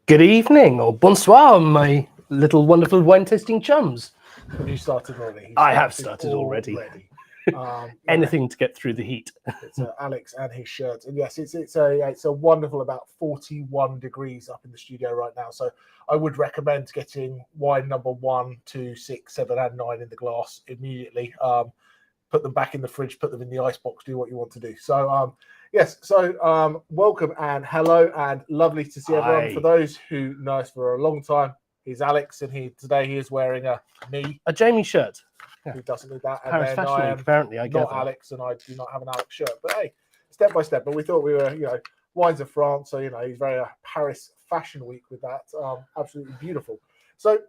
Good evening, or bonsoir, my little wonderful wine tasting chums. Have you started already? I have started already. Anything to get through the heat. It's Alex and his shirt, and yes, it's a wonderful about 41 degrees up in the studio right now. So I would recommend getting wine number 1, 2, 6, 7, and 9 in the glass immediately. Put them back in the fridge, put them in the icebox, do what you want to do. So yes, so welcome and hello and lovely to see everyone. Hi. For those who know us for a long time, he's Alex, and today he is wearing a Jamie shirt. Who doesn't need that? Paris And then Fashion I Week, am apparently. I not gather. Alex, and I do not have an Alex shirt. But hey, step by step. But we thought we were, wines of France. So he's very Paris Fashion Week with that. Absolutely beautiful. So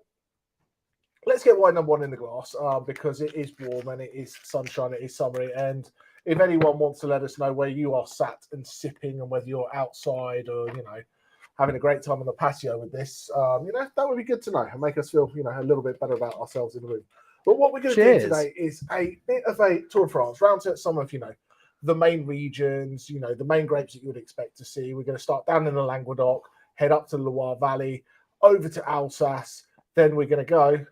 let's get wine number 1 in the glass because it is warm and it is sunshine. It is summery. And if anyone wants to let us know where you are sat and sipping, and whether you're outside or having a great time on the patio with this, that would be good to know and make us feel a little bit better about ourselves in the room. But what we're going to do today is a bit of a tour of France, round to some of the main regions, the main grapes that you would expect to see. We're going to start down in the Languedoc, head up to the Loire Valley, over to Alsace. Then we're going to go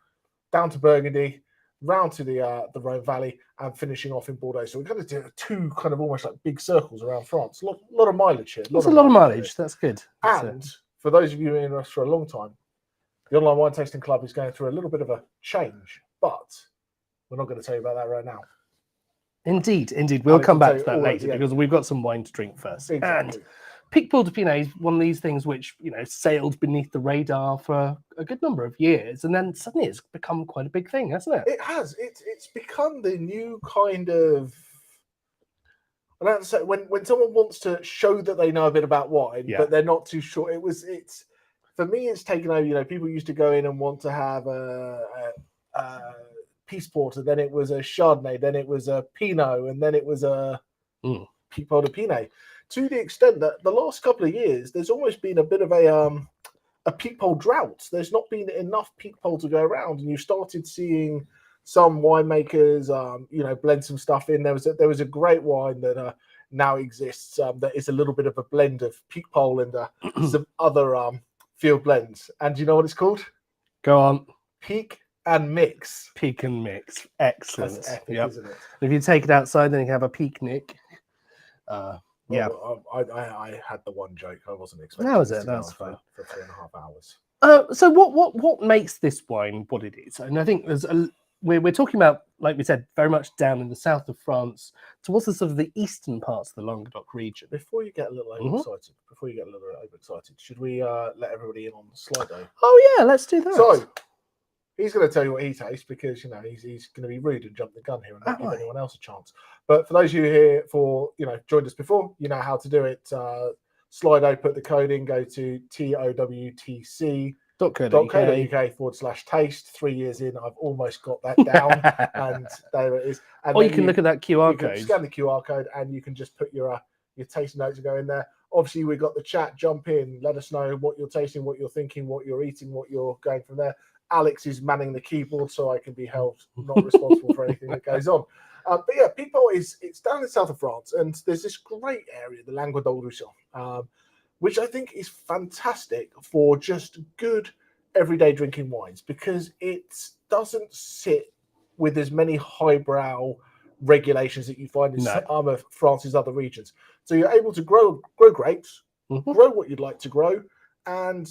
down to Burgundy, round to the Rhone Valley, and finishing off in Bordeaux. So we're going to do 2 kind of almost like big circles around France. A lot of mileage here. That's a lot of mileage. That's good. And for those of you who have been in us for a long time, the Online Wine Tasting Club is going through a little bit of a change, but we're not going to tell you about that right now. Indeed. We'll come back to that later because we've got some wine to drink first. Exactly. And Picpoul de Pinot is one of these things which, sailed beneath the radar for a good number of years, and then suddenly it's become quite a big thing, hasn't it? It has. It's become the new kind of... I don't say when someone wants to show that they know a bit about wine, but they're not too sure. It's for me, it's taken over. People used to go in and want to have a Peace Porter, then it was a Chardonnay, then it was a Pinot, and then it was a Picpoul de Pinot. To the extent that the last couple of years, there's almost been a bit of a Picpoul drought. There's not been enough Picpoul to go around, and you started seeing some winemakers, blend some stuff in. There was a great wine that now exists that is a little bit of a blend of Picpoul and some other field blends. And do you know what it's called? Go on. Peak and Mix. Peak and Mix. Excellent. That's epic, isn't it? If you take it outside, then you can have a picnic. Well, I had the one joke. I wasn't expecting. That was it. That's fine. For 3.5 hours. So what makes this wine what it is? And I think we're talking about, like we said, very much down in the south of France, towards the sort of the eastern parts of the Languedoc region. Before you get a little overexcited, should we let everybody in on Slido? Oh yeah, let's do that. So he's going to tell you what he tastes because he's going to be rude and jump the gun here and not give anyone else a chance. But for those of you here joined us before, you know how to do it. Slido, put the code in, go to towtc.co.uk/taste. 3 years in, I've almost got that down, and there it is. And or you can look at that QR you code. Can scan the QR code, and you can just put your tasting notes and go in there. Obviously, we've got the chat. Jump in, let us know what you're tasting, what you're thinking, what you're eating, what you're going from there. Alex is manning the keyboard, so I can be held not responsible for anything that goes on. But yeah, Picpoul it's down in the south of France, and there's this great area, the Languedoc-Roussillon, which I think is fantastic for just good everyday drinking wines because it doesn't sit with as many highbrow regulations that you find in some of France's other regions. So you're able to grow grapes, grow what you'd like to grow, and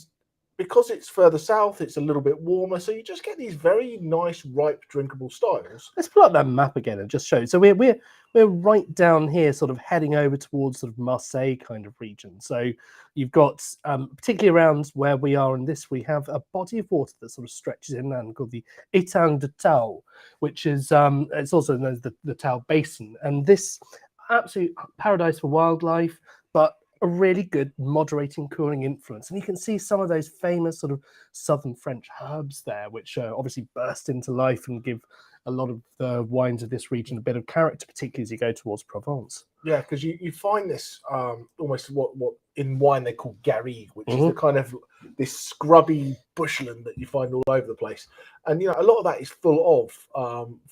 because it's further south, it's a little bit warmer, so you just get these very nice, ripe, drinkable styles. Let's pull up that map again and just show you. So we're right down here, sort of heading over towards sort of Marseille kind of region. So you've got, particularly around where we are in this, we have a body of water that sort of stretches inland called the Étang de Thau, which is, it's also known as the Thau Basin. And this absolute paradise for wildlife, but a really good moderating, cooling influence. And you can see some of those famous sort of southern French herbs there, which obviously burst into life and give a lot of the wines of this region a bit of character, particularly as you go towards Provence. Yeah, because you find this almost what in wine they call garrigue, which is the kind of this scrubby bushland that you find all over the place. And a lot of that is full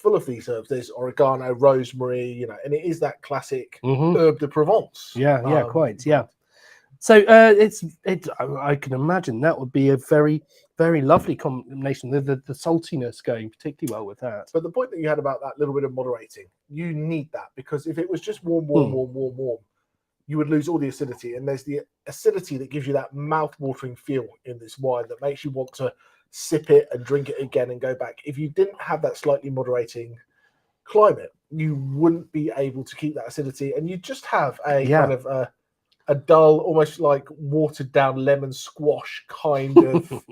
of these herbs. There's oregano, rosemary, and it is that classic herb de Provence. Yeah, quite. Yeah. So I can imagine that would be a very, very lovely combination. The saltiness going particularly well with that. But the point that you had about that little bit of moderating, you need that, because if it was just warm, you would lose all the acidity. And there's the acidity that gives you that mouth-watering feel in this wine that makes you want to sip it and drink it again and go back. If you didn't have that slightly moderating climate, you wouldn't be able to keep that acidity, and you just have a kind of a dull, almost like watered down lemon squash kind of.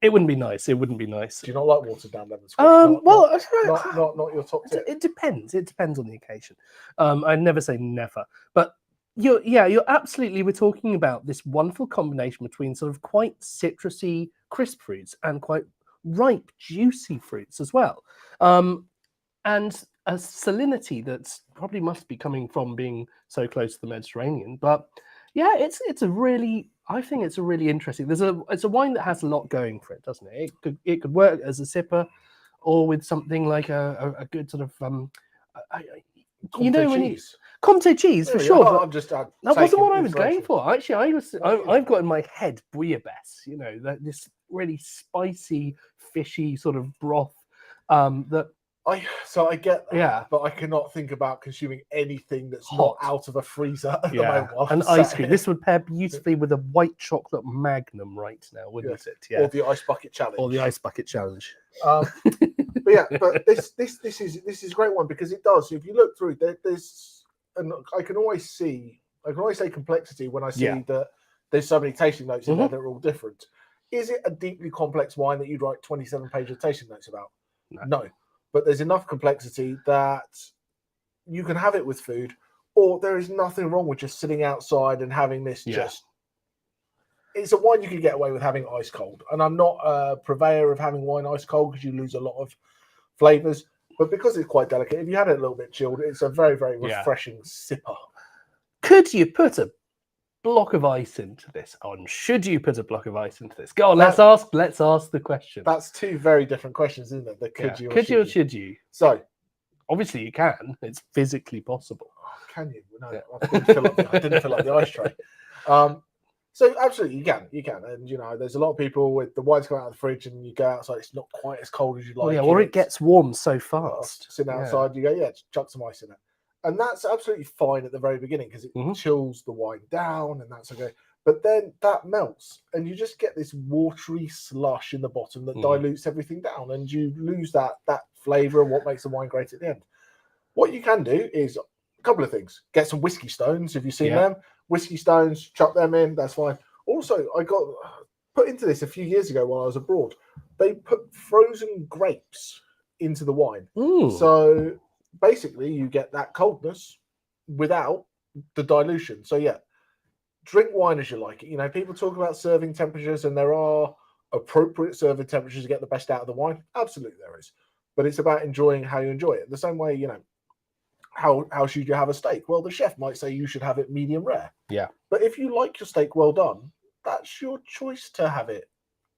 It wouldn't be nice. It wouldn't be nice. Do you not like watered down lemon squash? Not your top tip. It depends. It depends on the occasion. I'd never say never, but you're absolutely. We're talking about this wonderful combination between sort of quite citrusy, crisp fruits and quite ripe, juicy fruits as well, and a salinity that's probably must be coming from being so close to the Mediterranean. But yeah, it's a really. I think it's a really interesting. It's a wine that has a lot going for it, doesn't it? It could work as a sipper, or with something like a good sort of Comté cheese for sure. That wasn't what I was going for. Actually, I've got in my head bouillabaisse. This really spicy, fishy sort of broth that. I get that, but I cannot think about consuming anything that's hot not out of a freezer at the moment. And ice cream. This would pair beautifully with a white chocolate magnum right now, wouldn't it? Yeah. Or the ice bucket challenge. But this is a great one, because it does. If you look through, there's, and I can always say complexity when I see that there's so many tasting notes in there that are all different. Is it a deeply complex wine that you'd write 27 pages of tasting notes about? No. But there's enough complexity that you can have it with food, or there is nothing wrong with just sitting outside and having this. It's a wine you can get away with having ice cold. And I'm not a purveyor of having wine ice cold, because you lose a lot of flavors. But because it's quite delicate, if you had it a little bit chilled, it's a very, very refreshing sipper. Could you put a block of ice into this? Should you put a block of ice into this? Go on, let's ask the question. That's two very different questions, isn't it? The could you or should you? So obviously you can. It's physically possible. Can you? No, I didn't fill up the ice tray. So absolutely you can. And there's a lot of people with the wines come out of the fridge and you go outside, it's not quite as cold as you'd like. Or it gets warm so fast. Sitting outside, you go, chuck some ice in it. And that's absolutely fine at the very beginning, because it chills the wine down, and that's okay. But then that melts, and you just get this watery slush in the bottom that dilutes everything down, and you lose that flavour and what makes the wine great at the end. What you can do is a couple of things. Get some whiskey stones, if you've seen them. Whiskey stones, chuck them in, that's fine. Also, I got put into this a few years ago while I was abroad. They put frozen grapes into the wine. So basically, you get that coldness without the dilution. So drink wine as you like it. People talk about serving temperatures, and there are appropriate serving temperatures to get the best out of the wine. Absolutely, there is. But it's about enjoying how you enjoy it. The same way, how should you have a steak? Well, the chef might say you should have it medium rare. Yeah. But if you like your steak well done, that's your choice to have it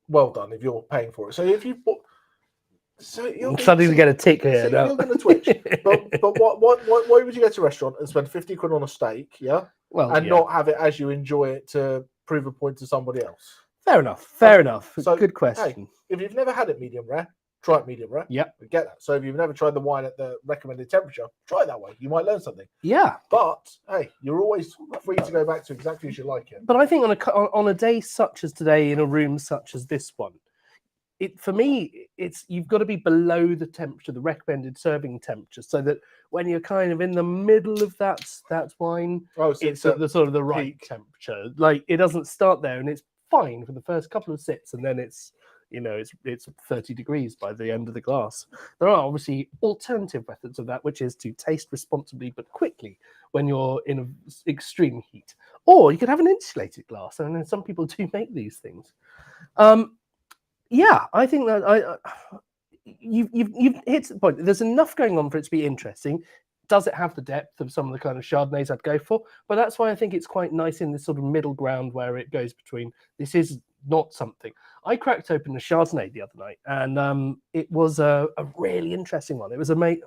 well done if you're paying for it. So if you bought. I'm starting to get a tick here. So you're going to twitch. but why would you go to a restaurant and spend 50 quid on a steak, and not have it as you enjoy it to prove a point to somebody else? Fair enough. So, good question. Hey, if you've never had it medium rare, try it medium rare. Yep. We get that. So if you've never tried the wine at the recommended temperature, try it that way. You might learn something. Yeah. But hey, you're always free to go back to exactly as you like it. But I think on a day such as today, in a room such as this one, for me, you've got to be below the temperature, the recommended serving temperature, so that when you're kind of in the middle of that wine, it's at the sort of the right temperature. Like, it doesn't start there and it's fine for the first couple of sips, and then it's 30 degrees by the end of the glass. There are obviously alternative methods of that, which is to taste responsibly but quickly when you're in extreme heat. Or you could have an insulated glass, and then some people do make these things. I think that you've hit the point. There's enough going on for it to be interesting. Does it have the depth of some of the kind of Chardonnays I'd go for? But that's why I think it's quite nice in this sort of middle ground where it goes between, this is not something. I cracked open a Chardonnay the other night, and it was a really interesting one. It was made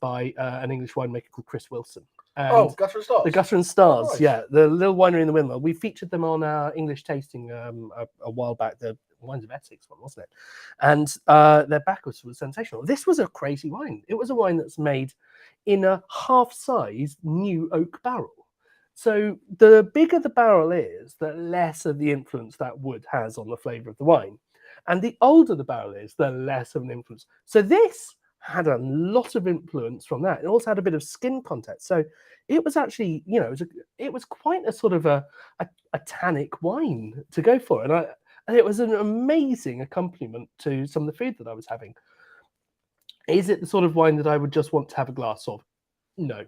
by an English winemaker called Chris Wilson. And Gutter and Stars. the Gutter and Stars, nice. yeah, the little winery in the Windmill. We featured them on our English tasting a while back. The Wines of Essex one, wasn't it? And their backwoods was sensational. This was a crazy wine. It was a wine that's made in a half-size new oak barrel. So the bigger the barrel is, the less of the influence that wood has on the flavour of the wine. And the older the barrel is, the less of an influence. So this had a lot of influence from that. It also had a bit of skin contact. So it was actually, you know, it was quite a sort of a tannic wine to go for. And it was an amazing accompaniment to some of the food that I was having. Is it the sort of wine that I would just want to have a glass of? No.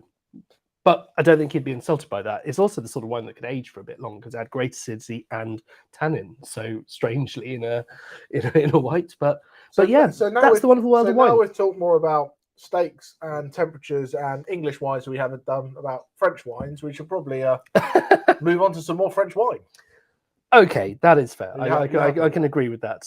But I don't think he'd be insulted by that. It's also the sort of wine that could age for a bit longer because it had great acidity and tannin. So strangely in a white, but yeah, so now that's the wonderful world of wine. Now we've talked more about stakes and temperatures and English wines. We haven't done about French wines. We should probably move on to some more French wine. Okay, that is fair. I can agree with that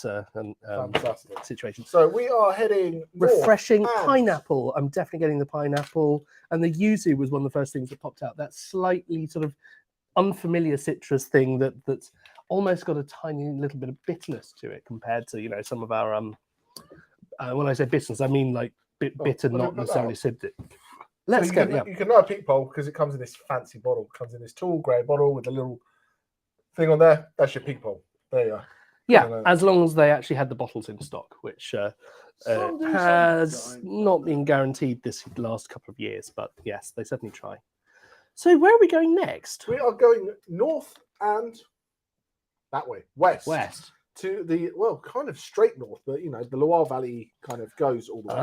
situation. So we are heading refreshing pineapple. I'm definitely getting the pineapple, and the yuzu was one of the first things that popped out. That slightly sort of unfamiliar citrus thing that's almost got a tiny little bit of bitterness to it compared to, you know, some of our when I say bitterness, I mean like bitter, not necessarily acidic. Let's get you can know a peephole because it comes in this fancy bottle. It comes in this tall grey bottle with a little thing on there. That's your peephole. There you are. Yeah, as long as they actually had the bottles in stock, which has not been guaranteed this last couple of years, but yes, they certainly try. So where are we going next? We are going north and that way, west. To the, well, kind of straight north, but, you know, the Loire Valley kind of goes all the way.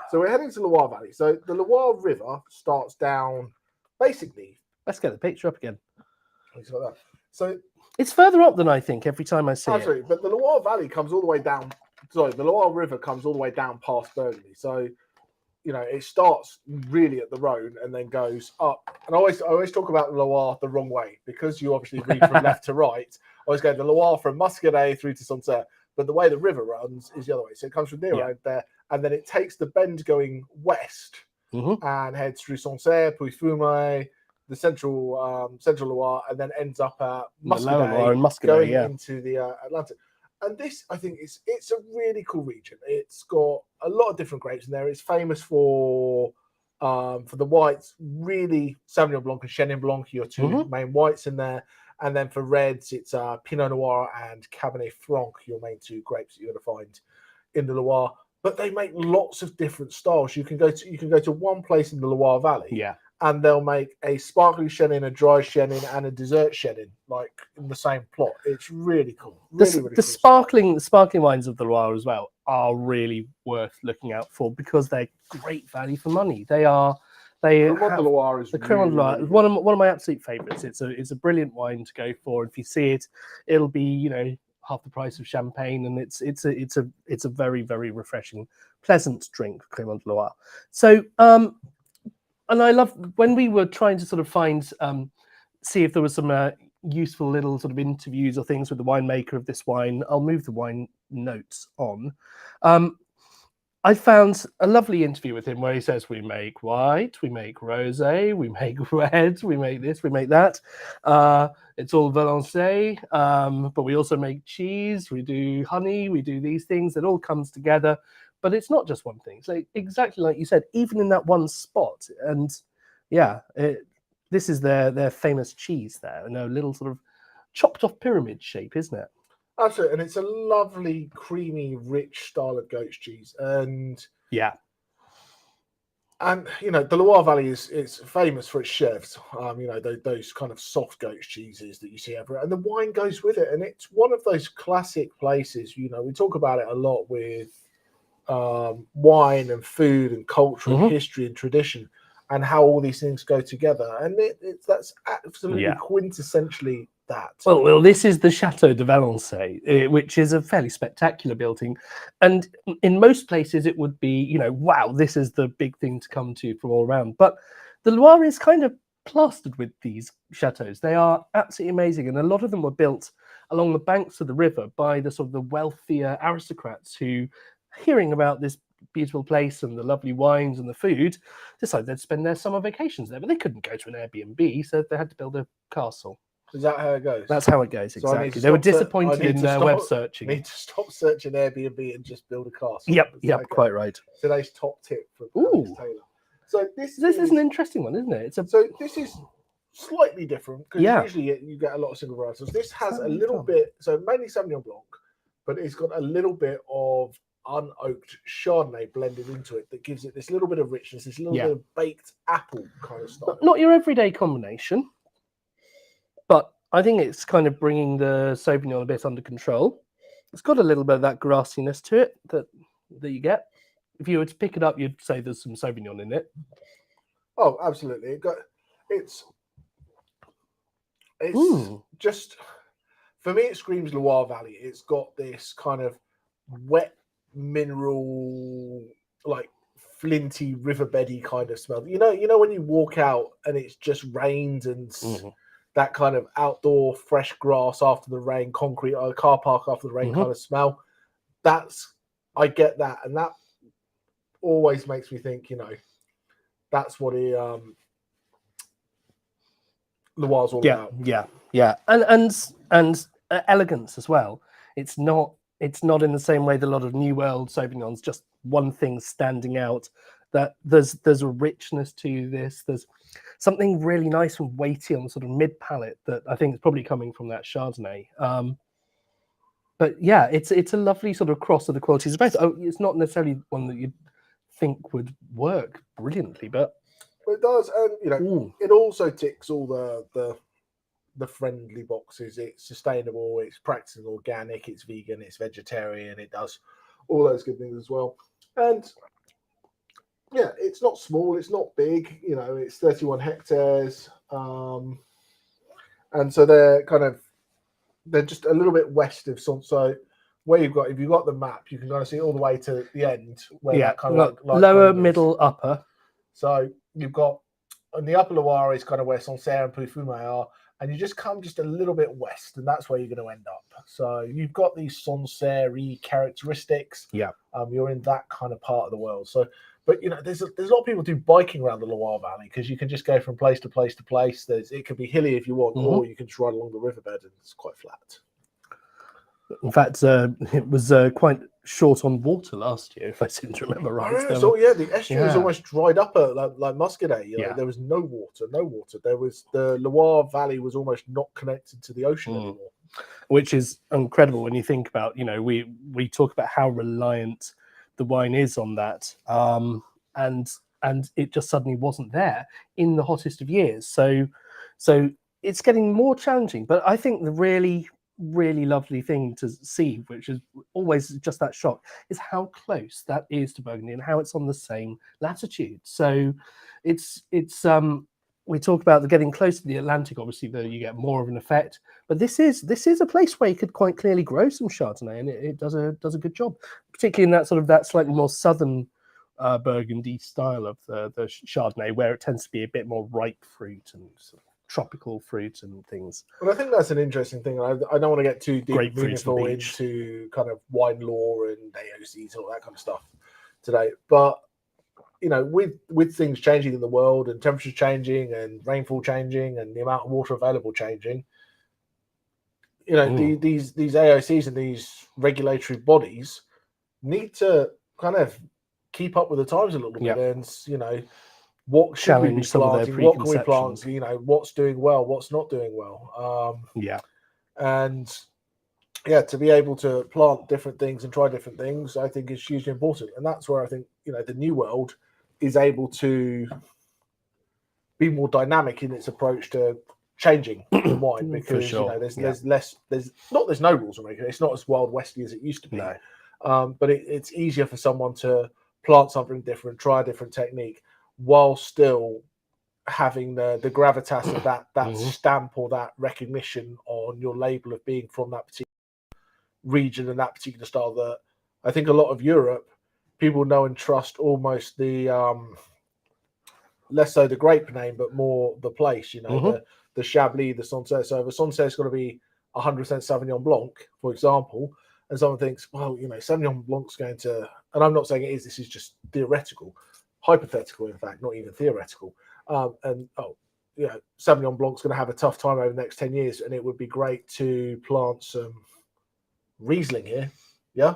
So we're heading to Loire Valley. So the Loire River starts down, basically. Let's get the picture up again. Like that. So it's further up than I think every time I see it. But the Loire Valley comes all the way down. Sorry, the Loire River comes all the way down past Burgundy. So, you know, it starts really at the Rhone and then goes up. And I always talk about the Loire the wrong way because you obviously read from left to right. I always go the Loire from Muscadet through to Santé, but the way the river runs is the other way. So it comes from near around there, and then it takes the bend going west and heads through Santé, Puy-Fumé, the central Loire, and then ends up at Muscadet, going into the Atlantic. And this, I think, it's a really cool region. It's got a lot of different grapes in there. It's famous for the whites, really Sauvignon Blanc and Chenin Blanc, your two main whites in there. And then for reds, it's Pinot Noir and Cabernet Franc, your main two grapes that you're going to find in the Loire. But they make lots of different styles. You can go to one place in the Loire Valley, and they'll make a sparkling Chenin, a dry Chenin, and a dessert Chenin, like in the same plot. It's really cool. Really the sparkling wines of the Loire as well are really worth looking out for because they're great value for money. The Loire is one of my absolute favourites. It's a brilliant wine to go for. If you see it, it'll be, you know, half the price of champagne, and it's a very, very refreshing, pleasant drink, Cremant de Loire. So and I love when we were trying to sort of find see if there was some useful little sort of interviews or things with the winemaker of this wine. I'll move the wine notes on. I found a lovely interview with him where he says, we make white, we make rosé, we make red, we make this, we make that. It's all Valençay, but we also make cheese, we do honey, we do these things. It all comes together, but it's not just one thing. It's like, exactly like you said, even in that one spot. And yeah, this is their famous cheese there, a little sort of chopped off pyramid shape, isn't it? Absolutely, and it's a lovely, creamy, rich style of goat's cheese, and you know the Loire Valley is famous for its chèvres. You know those kind of soft goat's cheeses that you see everywhere, and the wine goes with it. And it's one of those classic places. You know, we talk about it a lot with wine and food and culture and history and tradition, and how all these things go together. And that's absolutely quintessentially that. Well, this is the Chateau de Valençay, which is a fairly spectacular building, and in most places it would be, you know, wow, this is the big thing to come to from all around. But the Loire is kind of plastered with these chateaux. They are absolutely amazing, and a lot of them were built along the banks of the river by the sort of the wealthier aristocrats who, hearing about this beautiful place and the lovely wines and the food, decided they'd spend their summer vacations there. But they couldn't go to an Airbnb, so they had to build a castle. Is that how it goes? That's how it goes, So I need exactly. to They were stop ser- I disappointed need in to web stop- searching. Need to stop searching Airbnb and just build a castle. Yep, Is yep, that okay? quite right. Today's top tip from Ooh. Alex Taylor. So this is an interesting one, isn't it? So this is slightly different because Yeah. usually you get a lot of single varietals. This has a Sauvignon little Blanc. bit, so mainly Sauvignon Blanc, but it's got a little bit of unoaked Chardonnay blended into it that gives it this little bit of richness, this little bit of baked apple kind of style. Not your everyday combination, but I think it's kind of bringing the Sauvignon a bit under control. It's got a little bit of that grassiness to it that you get. If you were to pick it up, you'd say there's some Sauvignon in it. Oh, absolutely. It's just, for me, it screams Loire Valley. It's got this kind of wet mineral, like flinty riverbedy kind of smell. You know when you walk out and it's just rained and that kind of outdoor fresh grass after the rain, concrete car park after the rain kind of smell. I get that, and that always makes me think, that's what Loire's all about. Yeah, and elegance as well. It's not in the same way that a lot of New World Sauvignons, just one thing standing out. That there's a richness to this. There's something really nice and weighty on the sort of mid palate that I think is probably coming from that Chardonnay. But yeah, it's a lovely sort of cross of the qualities of both. Oh, it's not necessarily one that you'd think would work brilliantly, but it does, and it also ticks all the friendly boxes. It's sustainable, it's practicing organic, it's vegan, it's vegetarian, it does all those good things as well. And yeah, it's not small, it's not big, it's 31 hectares, and so they're just a little bit west of Santé. So where if you've got the map, you can kind of see all the way to the end where that kind of like lower, middle, upper. So you've got on the upper Loire is kind of where Sancerre and Pouilly-Fumé are, and you just come just a little bit west, and that's where you're going to end up. So you've got these Sancerre characteristics. Yeah, you're in that kind of part of the world. So, but there's a lot of people do biking around the Loire Valley because you can just go from place to place to place. It could be hilly if you want, or you can just ride along the riverbed and it's quite flat. In fact, it was quite short on water last year, if I seem to remember right. So the estuary was almost dried up like Muscadet. There was no water. The Loire Valley was almost not connected to the ocean anymore. Which is incredible when you think about, we talk about how reliant the wine is on that. And it just suddenly wasn't there in the hottest of years. So it's getting more challenging. But I think the really lovely thing to see, which is always just that shock, is how close that is to Burgundy and how it's on the same latitude. So it's we talk about the getting close to the Atlantic, obviously, though you get more of an effect. But this is a place where you could quite clearly grow some Chardonnay, and it does a good job, particularly in that slightly more southern Burgundy style of the Chardonnay, where it tends to be a bit more ripe fruit and sort of tropical fruit and things. Well, I think that's an interesting thing. I don't want to get too deep into kind of wine lore and AOCs and all that kind of stuff today, but with things changing in the world and temperatures changing and rainfall changing and the amount of water available changing, these AOCs and these regulatory bodies need to kind of keep up with the times a little bit, and what should we be planting, what can we plant, what's doing well, what's not doing well. And to be able to plant different things and try different things, I think is hugely important. And that's where I think the New World is able to be more dynamic in its approach to changing wine, because there's no rules on regulation. It's not as wild westy as it used to be. No. But it's easier for someone to plant something different, try a different technique, while still having the gravitas of that stamp or that recognition on your label of being from that particular region and that particular style, that I think a lot of Europe people know and trust almost the less so the grape name, but more the place, the Chablis, the Santé. So if a Santé is going to be 100% Sauvignon Blanc, for example, and someone thinks, well, Sauvignon Blanc's going to, and I'm not saying it is. This is just theoretical, hypothetical, in fact, not even theoretical. Sauvignon Blanc's going to have a tough time over the next 10 years, and it would be great to plant some Riesling here, yeah.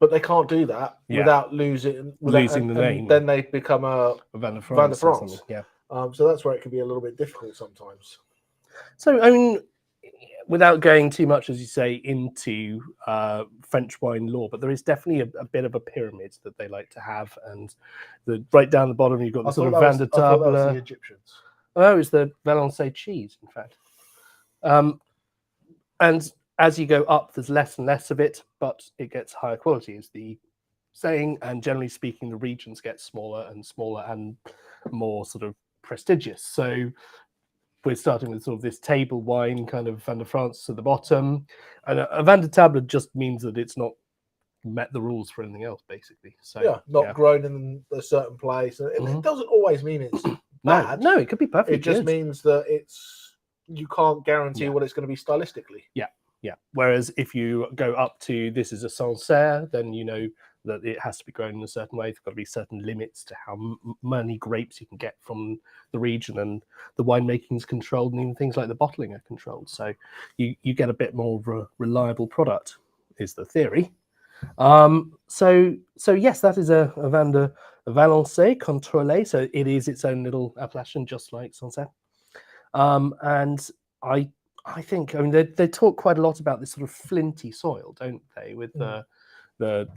But they can't do that without losing the name. Then they become a Vin de France. Yeah. So that's where it can be a little bit difficult sometimes. So, I mean, without going too much, as you say, into French wine lore, but there is definitely a bit of a pyramid that they like to have, and right down the bottom you've got the sort of Vin de Table. I thought that was Table. the Egyptians. Oh, it's the Valençay cheese, in fact. And as you go up, there's less and less of it, but it gets higher quality, is the saying. And generally speaking, the regions get smaller and smaller and more sort of prestigious. So we're starting with sort of this table wine, kind of Vin de France at the bottom. And a Vin de Table just means that it's not met the rules for anything else, basically. So not grown in a certain place. It doesn't always mean it's bad. No, it could be perfect. It just means that you can't guarantee what it's going to be stylistically. Yeah. Whereas if you go up to this is a Sancerre, then you know that it has to be grown in a certain way. There's got to be certain limits to how many grapes you can get from the region, and the winemaking is controlled, and even things like the bottling are controlled. So you get a bit more of a reliable product, is the theory. So yes, that is a Vin de Valençay contrôlé. So it is its own little appellation, just like Sancerre. And I think, I mean, they talk quite a lot about this sort of flinty soil, don't they, with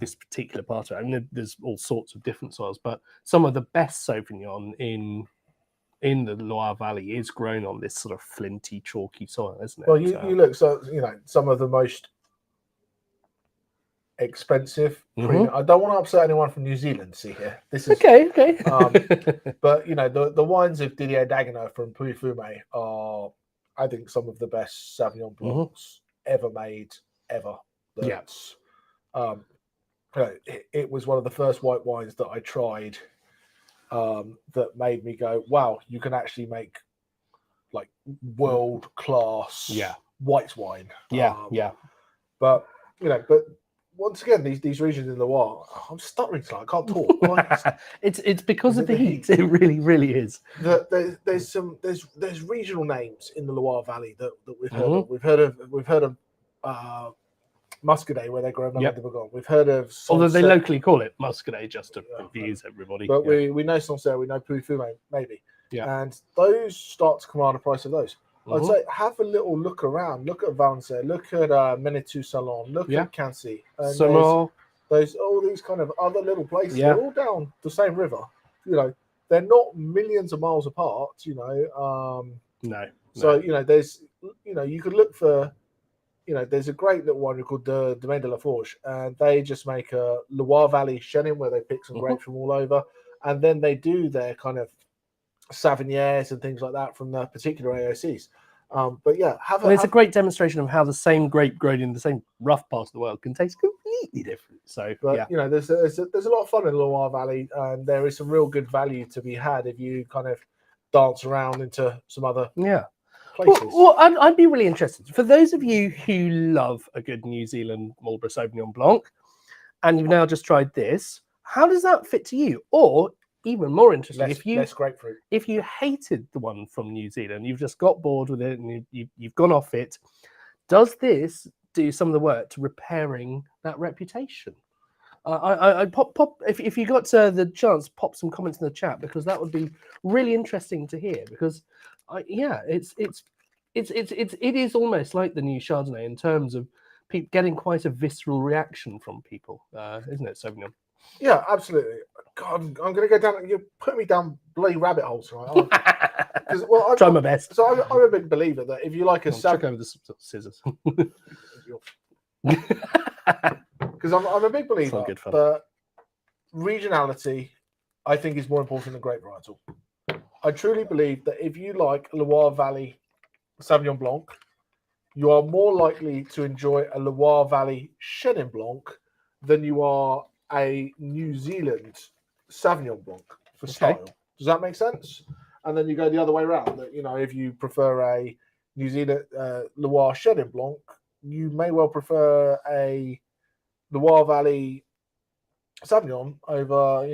this particular part of it. I mean, there's all sorts of different soils, but some of the best Sauvignon in the Loire Valley is grown on this sort of flinty, chalky soil, isn't it? Well, you look, so some of the most expensive. I don't want to upset anyone from New Zealand. See here, this is okay. But the wines of Didier Dagenot from Puy-Fumé are, I think, some of the best Sauvignon Blancs ever made, ever. That's, it was one of the first white wines that I tried that made me go, wow, you can actually make like world class white wine. But once again, these regions in Loire, I'm stuttering tonight. I can't talk. It's because of the heat. It really, really is. There's regional names in the Loire Valley that we've heard of. We've heard of Muscadet, where they grow Melon de Bourgogne. We've heard of although they locally call it Muscadet, just to confuse everybody. But we know Sancerre, we know Puy-Fumé, maybe. And those start to command a price of those. I'd say have a little look around. Look at Valençay. Look at Menetou Salon. Look at Cancy. And there's all these kind of other little places. They're all down the same river. They're not millions of miles apart. No. So there's you could look for. There's a great little winery called the Domaine de la Forge, and they just make a Loire Valley Chenin where they pick some grapes from all over, and then they do their kind of Sauvignacs and things like that from the particular AOCs. But it's a great demonstration of how the same grape grown in the same rough part of the world can taste completely different. So, there's a lot of fun in the Loire Valley, and there is some real good value to be had if you kind of dance around into some other places. Well, I'd be really interested. For those of you who love a good New Zealand Marlborough Sauvignon Blanc, and you've now just tried this, how does that fit to you? Or even more interesting, less grapefruit. If you hated the one from New Zealand, you've just got bored with it and you've gone off it, does this do some of the work to repairing that reputation? I pop if you got the chance, pop some comments in the chat, because that would be really interesting to hear. Because it is almost like the new Chardonnay in terms of getting quite a visceral reaction from people, isn't it, Sauvignon? Yeah, absolutely. God, I'm going to go down. You're putting me down bloody rabbit holes tonight. Try my best. So I'm a big believer that if you like a check over the scissors. Because I'm a big believer that regionality, I think, is more important than grape varietal. I truly believe that if you like Loire Valley Sauvignon Blanc, you are more likely to enjoy a Loire Valley Chenin Blanc than you are a New Zealand Sauvignon Blanc for style. Does that make sense? And then you go the other way around. That if you prefer a New Zealand Loire Chenin Blanc, you may well prefer a Loire Valley Sauvignon over,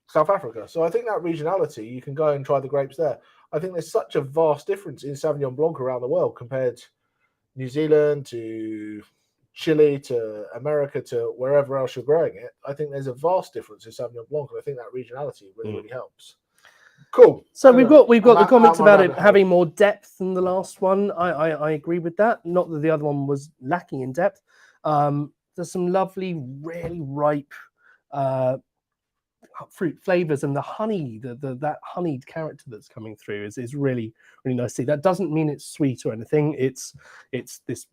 South Africa. So I think that regionality, you can go and try the grapes there. I think there's such a vast difference in Sauvignon Blanc around the world compared to New Zealand to Chile to America to wherever else you're growing it. I think there's a vast difference in Sauvignon Blanc, and I think that regionality really helps. Cool. So we've got the comments about it having more depth than the last one. I agree with that. Not that the other one was lacking in depth. There's some lovely, really ripe fruit flavors, and the honey, that honeyed character that's coming through is really nice to see. That doesn't mean it's sweet or anything. It's this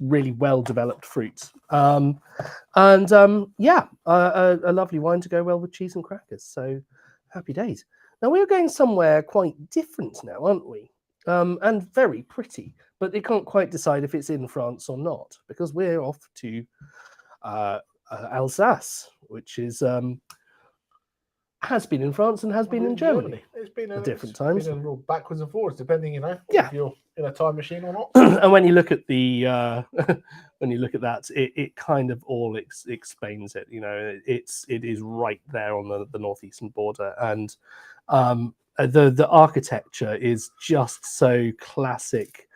really well developed fruit, a lovely wine to go well with cheese and crackers. So happy days. Now we're going somewhere quite different now, aren't we? And very pretty, but they can't quite decide if it's in France or not, because we're off to Alsace, which is has been in France and has been in Germany. It's been at different times. Been a little backwards and forwards, depending, if you're in a time machine or not. And when you look at the that, it kind of all explains it. It is right there on the northeastern border, and the architecture is just so classic.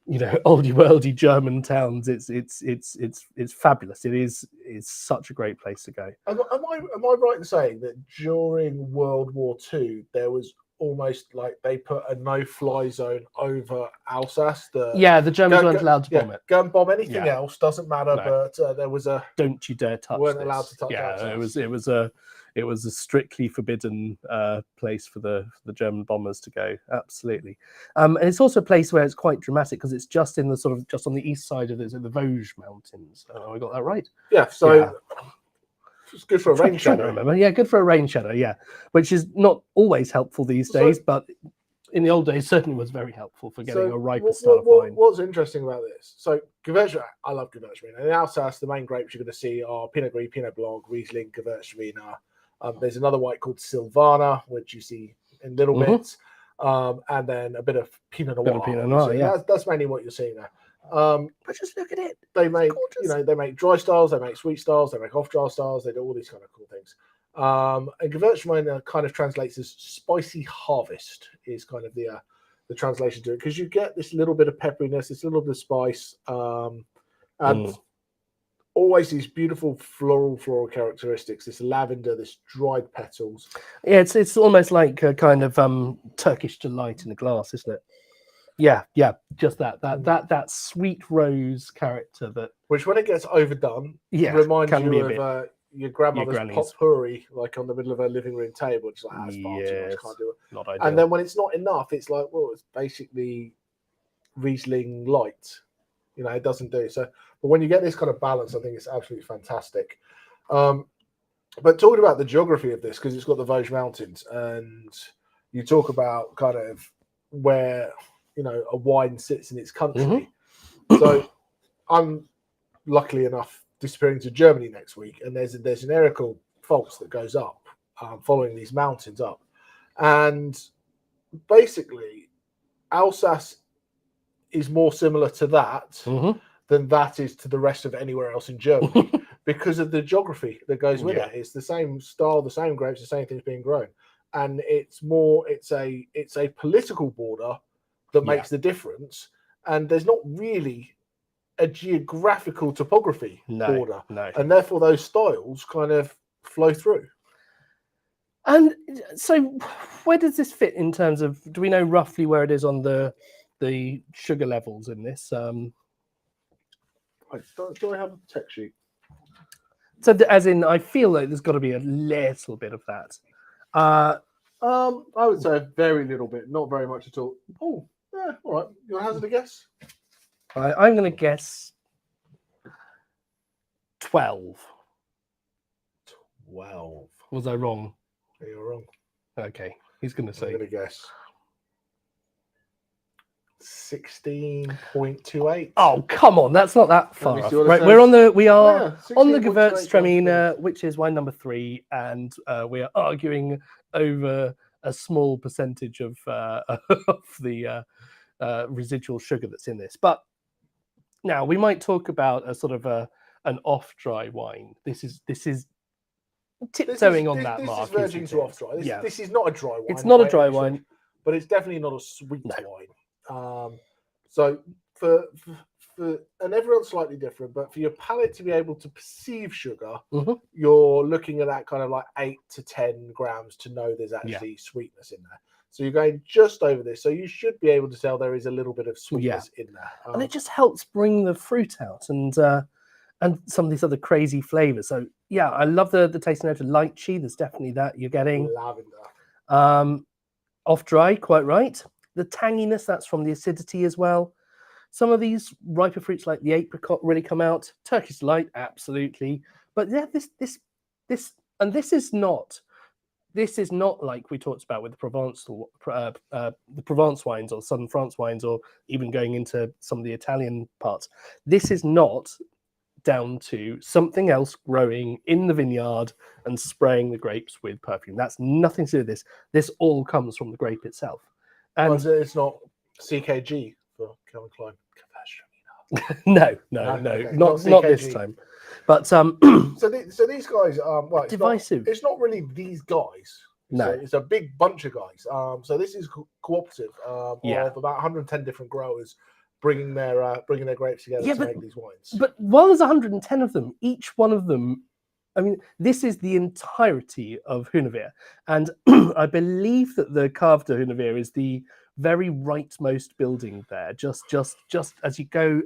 Oldie worldy German towns. It's fabulous. It's such a great place to go. Am I right in saying that during World War II there was almost like they put a no-fly zone over Alsace? The Germans weren't allowed to bomb it. Go and bomb anything else, doesn't matter. No. But there was a don't you dare touch. Weren't this. Allowed to touch. Alsace. It was a strictly forbidden place for the German bombers to go. Absolutely, and it's also a place where it's quite dramatic because it's just in the just on the east side of the Vosges Mountains. I got that right. Yeah. So it's good for a rain shadow. Remember? Yeah, good for a rain shadow. Yeah, which is not always helpful these days, but in the old days certainly was very helpful for getting a riper style of wine. What's interesting about this? So Gewürztraminer, I love Gewürztraminer. In Alsace, the main grapes you're going to see are Pinot Gris, Pinot Blanc, Riesling, Gewürztraminer. There's another white called Silvaner, which you see in little bits, and then a bit of Pinot Noir. Pinot Noir, yeah. That's mainly what you're seeing there. But just look at it. They make, they make dry styles, they make sweet styles, they make off-dry styles, they do all these kind of cool things. And Gewürztraminer kind of translates as spicy harvest is kind of the translation to it, because you get this little bit of pepperiness, this little bit of spice, and always these beautiful floral characteristics, this lavender, this dried petals. Yeah, it's almost like a kind of Turkish delight in a glass, isn't it? Yeah, just that sweet rose character that, which when it gets overdone, reminds you of your grandmother's potpourri, like on the middle of her living room table. It's like, that's far too much, can't do it. Not ideal. And then when it's not enough, it's like, well, it's basically Riesling light. It doesn't do so. But when you get this kind of balance, I think it's absolutely fantastic. But talking about the geography of this, because it's got the Vosges Mountains, and you talk about kind of where a wine sits in its country. So I'm luckily enough disappearing to Germany next week, and there's an area called Pfalz that goes up, following these mountains up, and basically Alsace is more similar to that than that is to the rest of anywhere else in Germany because of the geography that goes with it. It's the same style, the same grapes, the same things being grown, and it's a political border that makes the difference, and there's not really a geographical topography border, and therefore those styles kind of flow through. And so where does this fit in terms of, do we know roughly where it is on the sugar levels in this? Do I have a tech sheet? So as in, I feel like there's got to be a little bit of that. I would say a very little bit, not very much at all. Oh, yeah, all right. You want to hazard a guess? I'm going to guess 12. 12. Was I wrong? Yeah, you're wrong. Okay, he's going to say. I'm going to guess 16.28. Oh, come on, that's not that far. Right, we are on the Gewürztraminer, which is wine number 3, and we are arguing over a small percentage of the residual sugar that's in this. But now we might talk about a sort of an off-dry wine. This is tiptoeing on that mark. This is verging to off-dry. This is not a dry wine. It's not a dry wine, but it's definitely not a sweet wine. So for and everyone's slightly different, but for your palate to be able to perceive sugar, you're looking at that kind of like 8 to 10 grams to know there's actually sweetness in there. So you're going just over this. So you should be able to tell there is a little bit of sweetness in there. And it just helps bring the fruit out and some of these other crazy flavors. So yeah, I love the taste note of lychee. There's definitely that you're getting. Lavender. Off dry, quite right. The tanginess, that's from the acidity as well. Some of these riper fruits like the apricot really come out. Turkish delight, absolutely. But yeah, this is not like we talked about with the Provence wines or Southern France wines, or even going into some of the Italian parts. This is not down to something else growing in the vineyard and spraying the grapes with perfume. That's nothing to do with this. This all comes from the grape itself. And it's not CKG for Calvin Klein. No, not this time. But so these guys are divisive. It's not really these guys. No, it's a big bunch of guys. So this is cooperative of about 110 different growers bringing their grapes together to make these wines. But while there's 110 of them, each one of them, I mean, this is the entirety of Hunevier, and I believe that the Cave de Hunevier is the very rightmost building there. Just as you go,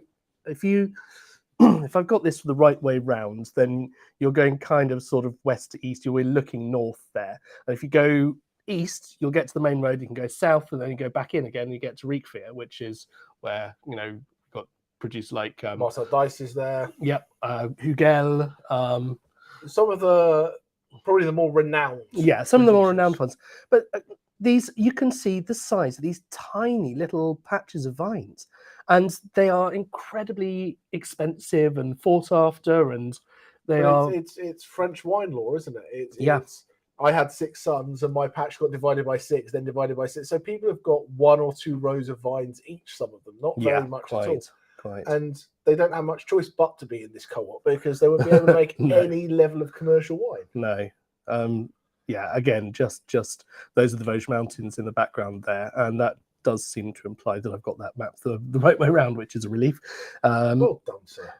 if I've got this the right way round, then you're going kind of sort of west to east. You're looking north there, and if you go east, you'll get to the main road. You can go south, and then you go back in again. And you get to Riekveer, which is where got produced like Marcel Dice is there. Yep, Hugel. Some of the probably the more renowned. Yeah, some of the more renowned ones. But these, you can see the size of these tiny little patches of vines, and they are incredibly expensive and sought after, and it's French wine law, isn't it? It's I had 6 sons, and my patch got divided by 6, then divided by 6. So people have got 1 or 2 rows of vines each. Some of them, not very much at all. Quite. And they don't have much choice but to be in this co-op, because they wouldn't be able to make any level of commercial wine. No. Again, just those are the Vosges Mountains in the background there, and that does seem to imply that I've got that map the right way around, which is a relief. Well done, sir.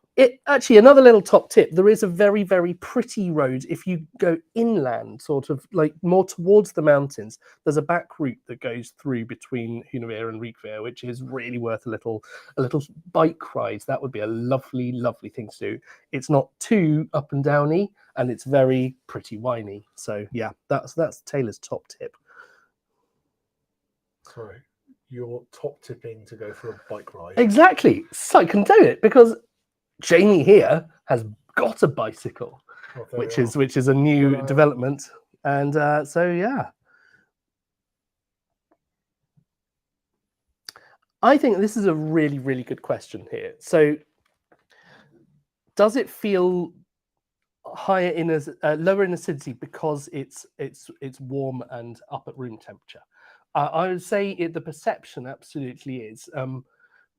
Actually, another little top tip, there is a very, very pretty road. If you go inland, sort of like more towards the mountains, there's a back route that goes through between Hunevier and Riekveer, which is really worth a little bike ride. That would be a lovely, lovely thing to do. It's not too up and downy, and it's very pretty winey. So yeah, that's Taylor's top tip. Sorry, you're top tipping to go for a bike ride. Exactly. So I can do it because Jamie here has got a bicycle, which is a new development, and so yeah, I think this is a really, really good question here. So, does it feel higher lower in acidity because it's warm and up at room temperature? I would say the perception absolutely is.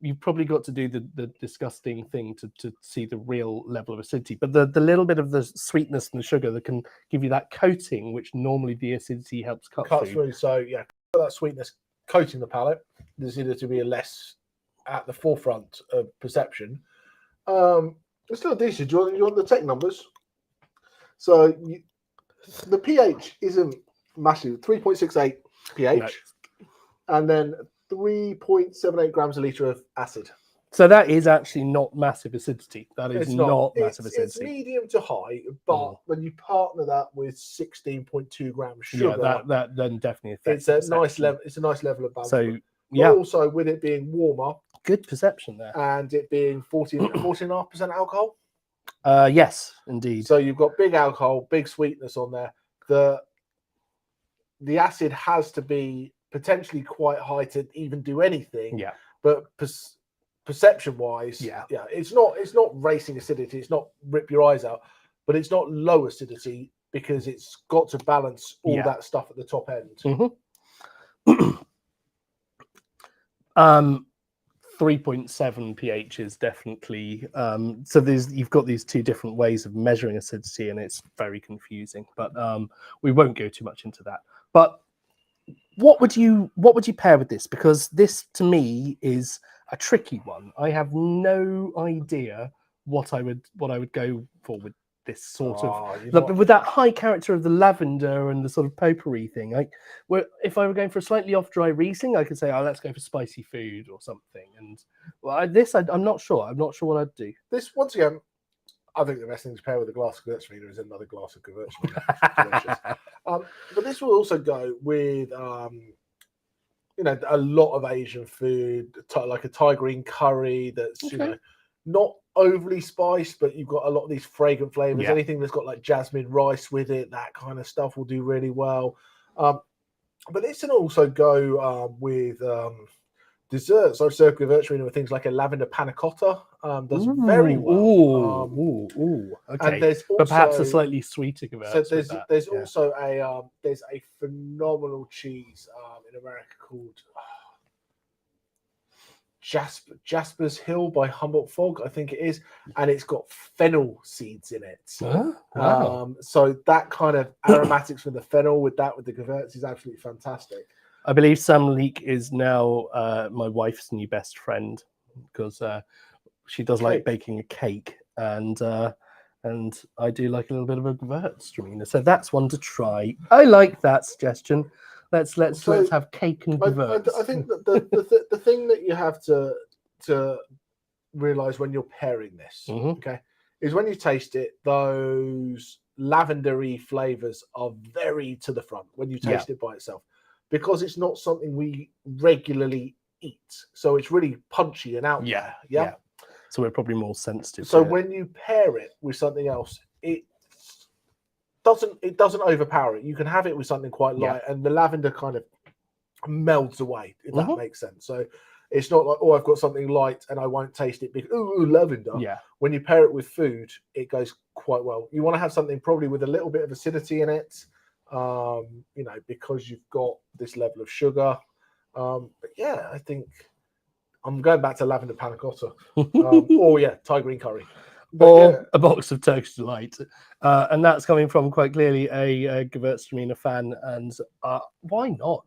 You've probably got to do the disgusting thing to see the real level of acidity, but the little bit of the sweetness and the sugar that can give you that coating, which normally the acidity helps cut through. So yeah, that sweetness coating the palate. There's either to be less at the forefront of perception. It's still decent. Do you want the tech numbers? So the pH isn't massive. 3.68 pH, and then 3.78 grams a litre of acid. So that is actually not massive acidity. That is not massive acidity. It's medium to high, but when you partner that with 16.2 grams sugar, that then definitely affects. It's a nice level. It's a nice level of balance. So but also with it being warmer, good perception there, and it being 14.5% alcohol. Yes, indeed. So you've got big alcohol, big sweetness on there. The acid has to be potentially quite high to even do anything. Yeah. But perception wise, it's not racing acidity. It's not rip your eyes out, but it's not low acidity because it's got to balance all that stuff at the top end. Um, 3.7 pH is definitely so you've got these two different ways of measuring acidity, and it's very confusing, but we won't go too much into that. But what would you pair with this? Because this to me is a tricky one. I have no idea what I would go for with this sort of with that high character of the lavender and the sort of potpourri thing. If I were going for a slightly off dry Riesling, I could say, oh, let's go for spicy food or something. And I'm not sure. I'm not sure what I'd do. This, once again, I think the best thing to pair with a glass of Gewürztraminer is another glass of Gewürztraminer. But this will also go with, a lot of Asian food, like a Thai green curry that's, not overly spiced, but you've got a lot of these fragrant flavors. Yeah. Anything that's got like jasmine rice with it, that kind of stuff will do really well. But this can also go with desserts. I've served Gewürztraminer with things like a lavender panna cotta. Does very well. Okay. And there's also, but perhaps a slightly sweeter Gewürz. So there's also there's a phenomenal cheese in America called Jasper's Hill by Humboldt Fog, I think it is, and it's got fennel seeds in it. Wow. So that kind of aromatics from the fennel with the Gewürz is absolutely fantastic. I believe Sam Leek is now my wife's new best friend because she does like baking a cake, and I do like a little bit of a Gewürztraminer. So that's one to try. I like that suggestion. Let's have cake and Gewürz. I think that the thing that you have to realize when you're pairing this, is when you taste it, those lavendery flavors are very to the front when you taste it by itself, because it's not something we regularly eat. So it's really punchy and out there. Yeah. So we're probably more sensitive. So when you pair it with something else, it doesn't overpower it. You can have it with something quite light, and the lavender kind of melds away, if that makes sense. So it's not like, oh, I've got something light and I won't taste it because lavender. Yeah. When you pair it with food, it goes quite well. You want to have something probably with a little bit of acidity in it, because you've got this level of sugar. But yeah, I think I'm going back to lavender panna cotta. Thai green curry. Or a box of Turkish Delight. And that's coming from quite clearly a Gewürztraminer fan. And why not,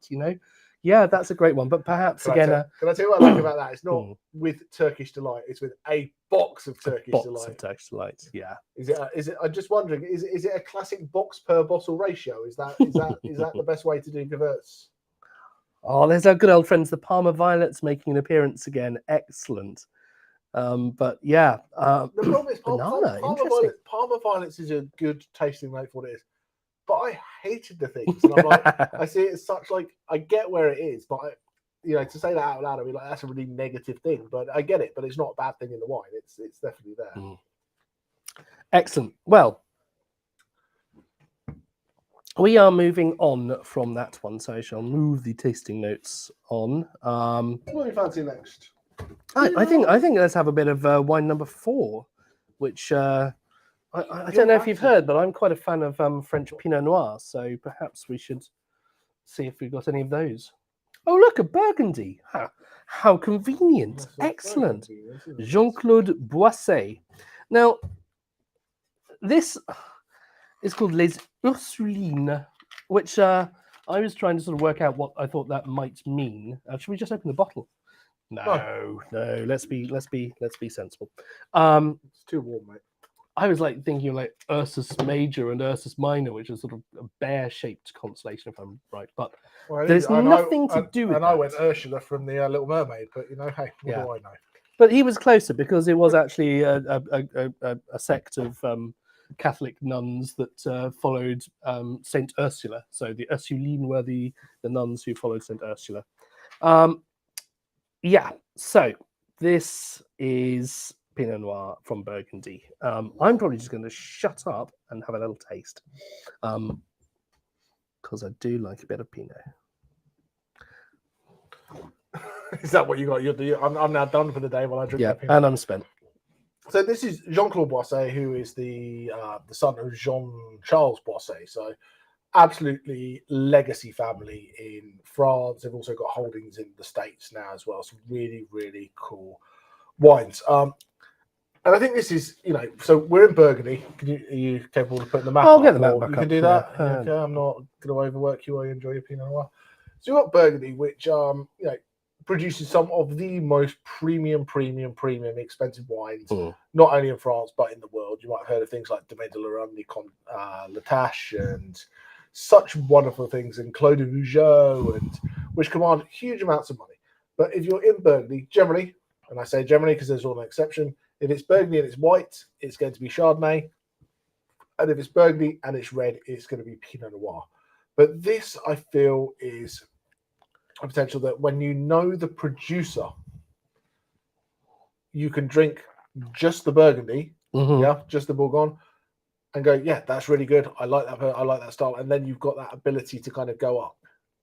Yeah, that's a great one. But perhaps can I tell you what I like about that? It's not with Turkish Delight. It's with a box of Turkish Delight. Of Turkish Delight, yeah. Is it? I'm just wondering. Is it a classic box per bottle ratio? Is that the best way to do Gewürz? Oh, there's our good old friends, the Parma Violets, making an appearance again. Excellent. But yeah, the problem is Parma Violets is a good tasting note for what it is, but I hated the things. And I'm like, I see it as such, like, I get where it is, but to say that out loud, I mean, like, that's a really negative thing. But I get it, but it's not a bad thing in the wine. It's definitely there. Excellent. Well, we are moving on from that one, so I shall move the tasting notes on. What do you fancy next? I think let's have a bit of wine number 4, which I don't know if you've heard, but I'm quite a fan of French Pinot Noir, so perhaps we should see if we've got any of those. Oh, look, a Burgundy. How convenient. Excellent. Jean-Claude Boisset. Now, this is called Les Ursulines, which I was trying to sort of work out what I thought that might mean. Should we just open the bottle? No. Let's be sensible. It's too warm, mate. I was like thinking of like Ursus Major and Ursus Minor, which is sort of a bear-shaped constellation, if I'm right. But there's nothing to do with. And I went Ursula from the Little Mermaid, but hey, what do I know? But he was closer because it was actually a sect of Catholic nuns that followed Saint Ursula. So the Ursulines were the nuns who followed Saint Ursula. Yeah, so this is Pinot Noir from Burgundy. I'm probably just going to shut up and have a little taste because I do like a bit of Pinot. Is that what you got? I'm now done for the day while I drink that Pinot. And I'm spent. So this is Jean-Claude Boisset, who is the son of Jean-Charles Boisset. So absolutely legacy family in France. They've also got holdings in the States now as well. Some really, really cool wines. And I think this is, so we're in Burgundy. Are you capable of putting the map I'll up? get the map Or back you can up, do yeah. that. Okay, I'm not going to overwork you while you enjoy your Pinot Noir. So you've got Burgundy, which produces some of the most premium expensive wines, not only in France but in the world. You might have heard of things like Domaine de la Rhone, La Tâche, and such wonderful things, and Clos de Vougeot, and which command huge amounts of money. But if you're in Burgundy, generally, and I say generally because there's all an exception, if it's Burgundy and it's white, it's going to be Chardonnay. And if it's Burgundy and it's red, it's going to be Pinot Noir. But this, I feel, is a potential that when you know the producer, you can drink just the Burgundy, just the Bourgogne, and go, yeah, that's really good. I like that style. And then you've got that ability to kind of go up.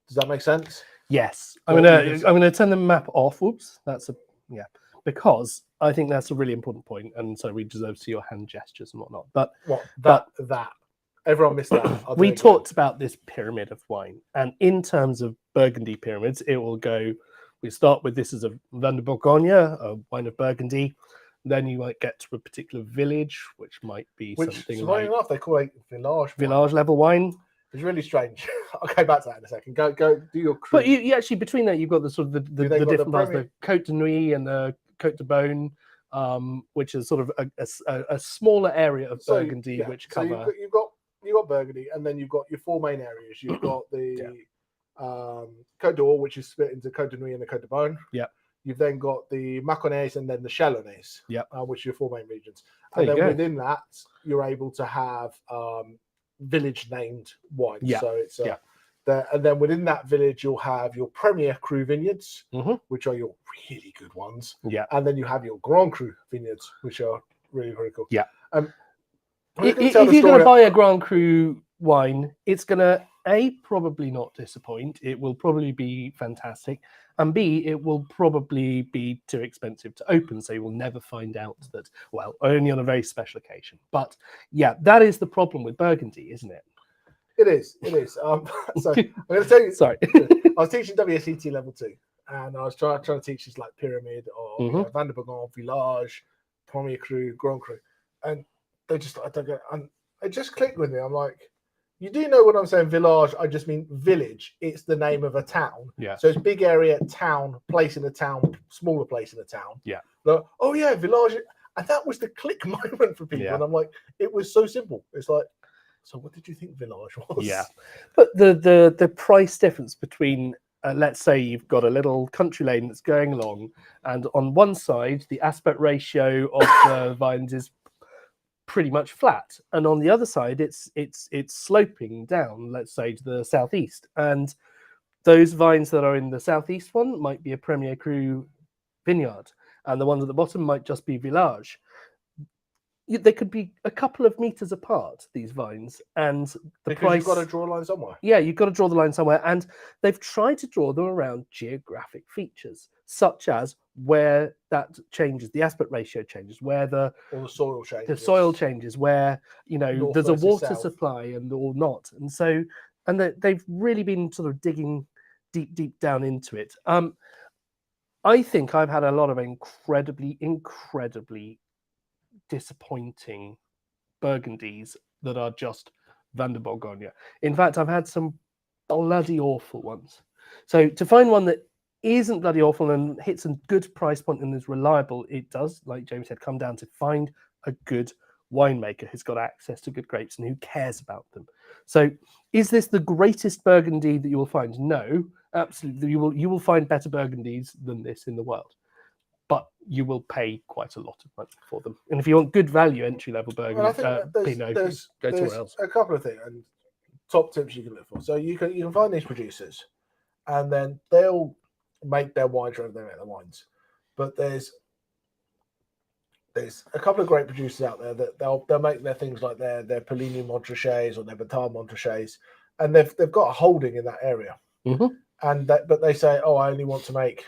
Does that make sense? Yes. I'm gonna turn the map off. Oops, because I think that's a really important point, and so we deserve to see your hand gestures and whatnot. But that everyone missed that. We talked about this pyramid of wine, and in terms of Burgundy pyramids, it will go. We start with this as a Vin de Bourgogne, a wine of Burgundy. Then you might get to a particular village, which might be something like enough, they call it village level wine. It's really strange. I'll go back to that in a second. Go do your cru. But you actually, between that, you've got the sort of the different parts, the Côte de Nuit and the Côte de Beaune, which is sort of a smaller area of Burgundy, which cover. So you've got Burgundy, and then you've got your four main areas. You've got the Côte d'Or, which is split into Côte de Nuit and the Côte de Beaune. Yeah. You've then got the Mâconnais and then the Chalonnais, which are your four main regions. And then within that, you're able to have village named wines. Yeah. So it's and then within that village, you'll have your Premier Cru vineyards, which are your really good ones. Yeah. And then you have your Grand Cru vineyards, which are really, very cool. Yeah. If you're going to buy a Grand Cru wine, it's going to probably not disappoint. It will probably be fantastic, and B, it will probably be too expensive to open, so you will never find out that. Well, only on a very special occasion. But yeah, that is the problem with Burgundy, isn't it? It is. So I'm going to tell you. Sorry, I was teaching WSET level 2, and I was trying to teach this like pyramid or Vin de Bourgogne, Village, Premier Cru, Grand Cru, and they just and it just clicked with me. I'm like, you do know when I'm saying village, I just mean village. It's the name of a town. Yeah. So it's big area, town, place in a town, smaller place in a town. Yeah. Like, oh yeah, village. And that was the click moment for people. Yeah. And I'm like, it was so simple. It's like, so what did you think village was? Yeah. But the price difference between, let's say you've got a little country lane that's going along, and on one side, the aspect ratio of the vines is pretty much flat, and on the other side it's sloping down, let's say to the southeast, and those vines that are in the southeast one might be a Premier Cru vineyard, and the ones at the bottom might just be village. They could be a couple of meters apart, these vines, and the price. You've got to draw a line somewhere. Yeah, you've got to draw the line somewhere, and they've tried to draw them around geographic features, such as where that changes, the aspect ratio changes, where the soil changes. The soil changes, where North there's a water south. supply and or not, and so they've really been sort of digging deep down into it. I think I've had a lot of incredibly disappointing Burgundies that are just Vin de Bourgogne. In fact, I've had some bloody awful ones. So to find one that isn't bloody awful and hits a good price point and is reliable, it does, like James said, come down to find a good winemaker who's got access to good grapes and who cares about them. So is this the greatest Burgundy that you will find? No, absolutely. You will find better Burgundies than this in the world, but you will pay quite a lot of money for them. And if you want good value entry level Burgundy, Pinot, go somewhere else. A couple of things and top tips you can look for. So you can find these producers, and then they'll make their wines wherever they make their wines. But there's a couple of great producers out there that they'll make their things like their Polini Montrachets or their Batal Montrachets, and they've got a holding in that area. Mm-hmm. But they say, oh, I only want to make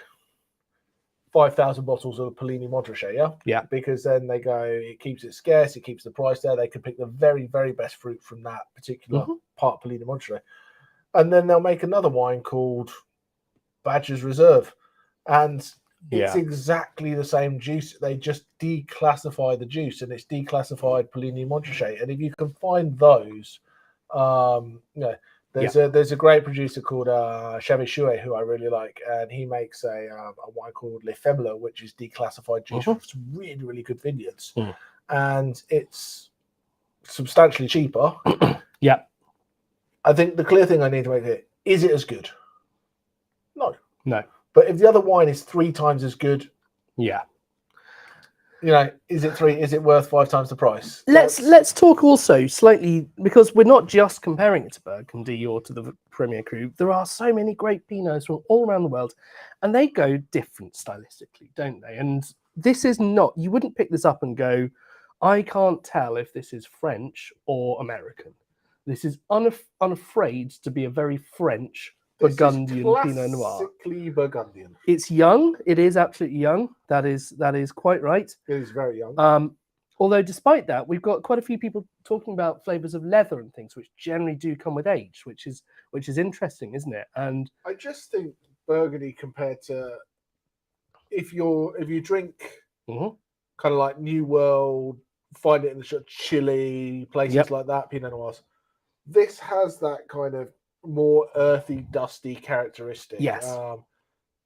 5,000 bottles of Polini Montrachet, yeah? Yeah. Because then they go, it keeps it scarce, it keeps the price there. They can pick the very, very best fruit from that particular part of Polini Montrachet. And then they'll make another wine called Badger's Reserve. And it's exactly the same juice. They just declassify the juice, and it's declassified Polini Montrachet. And if you can find those, there's a great producer called Chavet who I really like, and he makes a wine called Le Faible, which is declassified juice from some really, really good vineyards, and it's substantially cheaper. I think the clear thing I need to make here is it as good? No. But if the other wine is 3 times as good, is it worth 5 times the price? Let's talk also slightly, because we're not just comparing it to Burgundy or to the Premier Cru. There are so many great Pinots from all around the world, and they go different stylistically, don't they? And this is not, you wouldn't pick this up and go, I can't tell if this is French or American. This is unafraid to be a very French Burgundian Pinot Noir. Classically Burgundian. It's young. It is absolutely young. That is quite right. It is very young. Although despite that, we've got quite a few people talking about flavors of leather and things, which generally do come with age, which is interesting, isn't it? And I just think Burgundy compared to if you drink kind of like New World, find it in the Chile, places like that, Pinot Noirs. This has that kind of more earthy, dusty characteristic. Yes.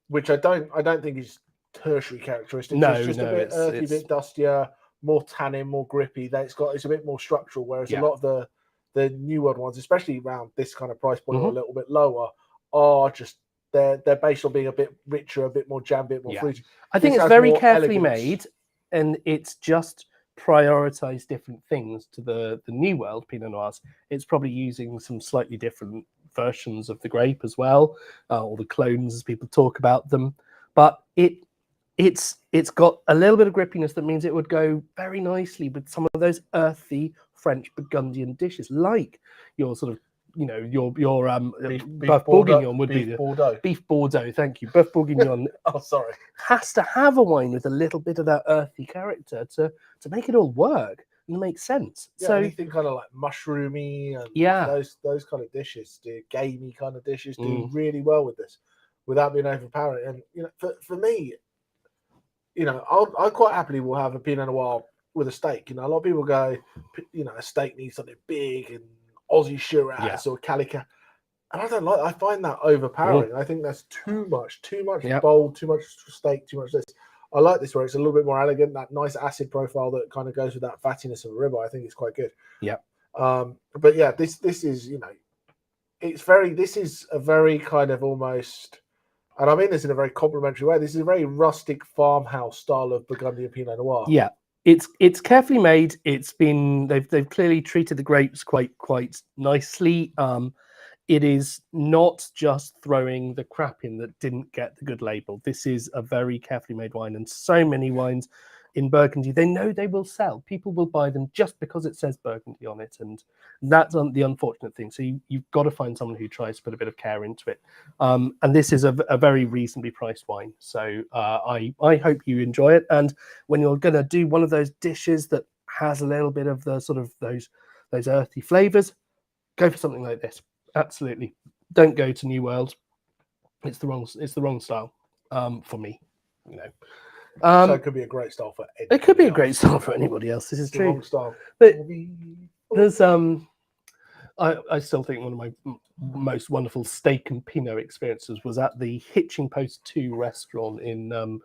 Which I don't think is tertiary characteristic. No, it's just a bit earthy, a bit dustier, more tannin, more grippy. It's a bit more structural, whereas a lot of the New World ones, especially around this kind of price point or a little bit lower, are just they're based on being a bit richer, a bit more jam, a bit more fruity. I think it's very carefully made, and it's just prioritize different things to the New World Pinot Noirs. It's probably using some slightly different versions of the grape as well, or the clones as people talk about them. But it's got a little bit of grippiness that means it would go very nicely with some of those earthy French Burgundian dishes, like your sort of your Boeuf Bourguignon would be Bordeaux. Beef Bordeaux. Thank you. Boeuf Bourguignon. Has to have a wine with a little bit of that earthy character to make it all work and make sense. Yeah, so anything kind of like mushroomy and those kind of dishes, gamey kind of dishes do really well with this without being overpowering. And for me, I quite happily will have a Pinot Noir with a steak. A lot of people go, a steak needs something big and Aussie Shiraz or Calica. And I don't like. I find that overpowering. I think that's too much bold, too much steak, too much this. I like this where it's a little bit more elegant. That nice acid profile that kind of goes with that fattiness of a ribeye. I think it's quite good. Yeah. But yeah, this is it's very. This is a very kind of almost, and I mean this in a very complimentary way. This is a very rustic farmhouse style of Burgundian Pinot Noir. Yeah. It's carefully made. It's been they've clearly treated the grapes quite nicely. It is not just throwing the crap in that didn't get the good label. This is a very carefully made wine, and so many wines in Burgundy, they know they will sell. People will buy them just because it says Burgundy on it, and that's the unfortunate thing. So you've got to find someone who tries to put a bit of care into it. And this is a very reasonably priced wine. So I hope you enjoy it. And when you're going to do one of those dishes that has a little bit of the sort of those earthy flavors, go for something like this. Absolutely, don't go to New World. It's the wrong style for me. So it could be a great style for anybody It could be a great style for anybody else. This is true. Wrong style. But there's I still think one of my most wonderful steak and Pinot experiences was at the Hitching Post 2 restaurant in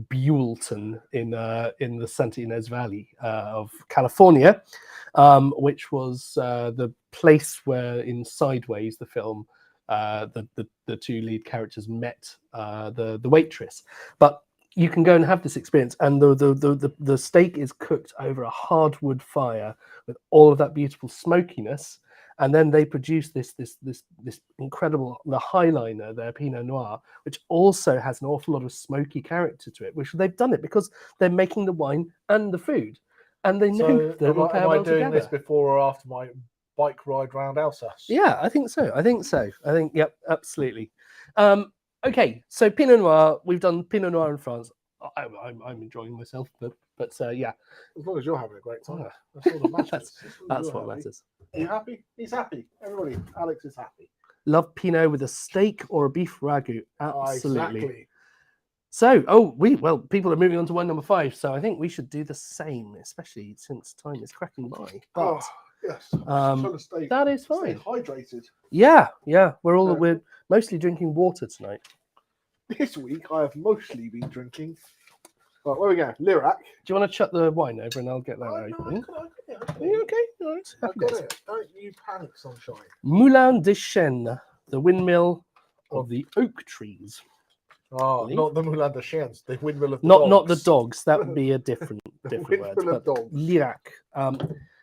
Buellton in the Santa Ynez Valley of California, which was the place where in Sideways, the film, the two lead characters met the waitress. But you can go and have this experience, and the steak is cooked over a hardwood fire with all of that beautiful smokiness, and then they produce this incredible Highliner, their Pinot Noir, which also has an awful lot of smoky character to it. Which they've done it because they're making the wine and the food, and they know that will pair well together. Am I doing this before or after my bike ride round Alsace? Yeah, I think so. Yep, absolutely. Okay, so Pinot Noir, we've done Pinot Noir in France. I'm enjoying myself, but yeah, As long as you're having a great time, Ah. that's all that matters. that's You're what happy. matters. Are you happy? He's happy. Everybody, Alex is happy. Love Pinot with a steak or a beef ragu. Absolutely. Exactly. So, people are moving on to wine number 5. So I think we should do the same, especially since time is cracking by. But Yes. um, that is Stay fine. hydrated. Yeah. We're mostly drinking water tonight. This week I have mostly been drinking. Right, where we go? Lirac. Do you want to chuck the wine over and I'll get that open? Are you okay? All right. I Happy got days. it. Don't you panic, sunshine. Moulin de Chêne, the windmill of the oak trees. Oh, not the Moulin de Chêne, the windmill of the Not dogs. not the dogs. That would be a different words. Windmill of But dogs. Lirac.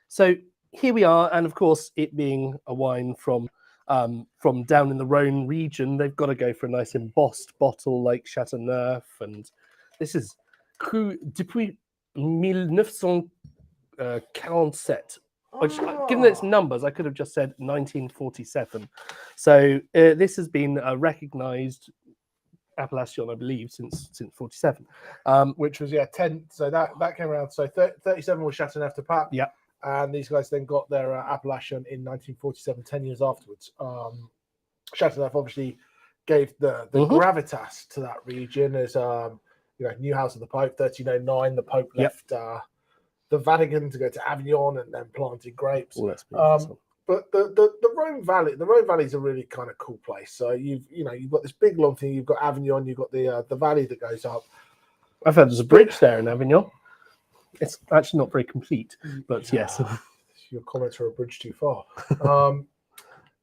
So here we are, and of course, it being a wine from down in the Rhone region, they've got to go for a nice embossed bottle like Chateauneuf, and this is Cru depuis 1947. Which, given its numbers, I could have just said 1947. So this has been a recognised appellation, I believe, since 47. Which was 10. So that came around. So 37 was Chateauneuf de Pape. Yeah. And these guys then got their appellation in 1947, 10 years afterwards. Chateauneuf obviously gave the gravitas to that region as new House of the Pope, 1309. The Pope left the Vatican to go to Avignon and then planted grapes. But the Rhone Valley is a really kind of cool place. So you've got this big long thing. You've got Avignon. You've got the valley that goes up. I've heard there's a bridge there in Avignon. It's actually not very complete, but yes. Your comments are a bridge too far. But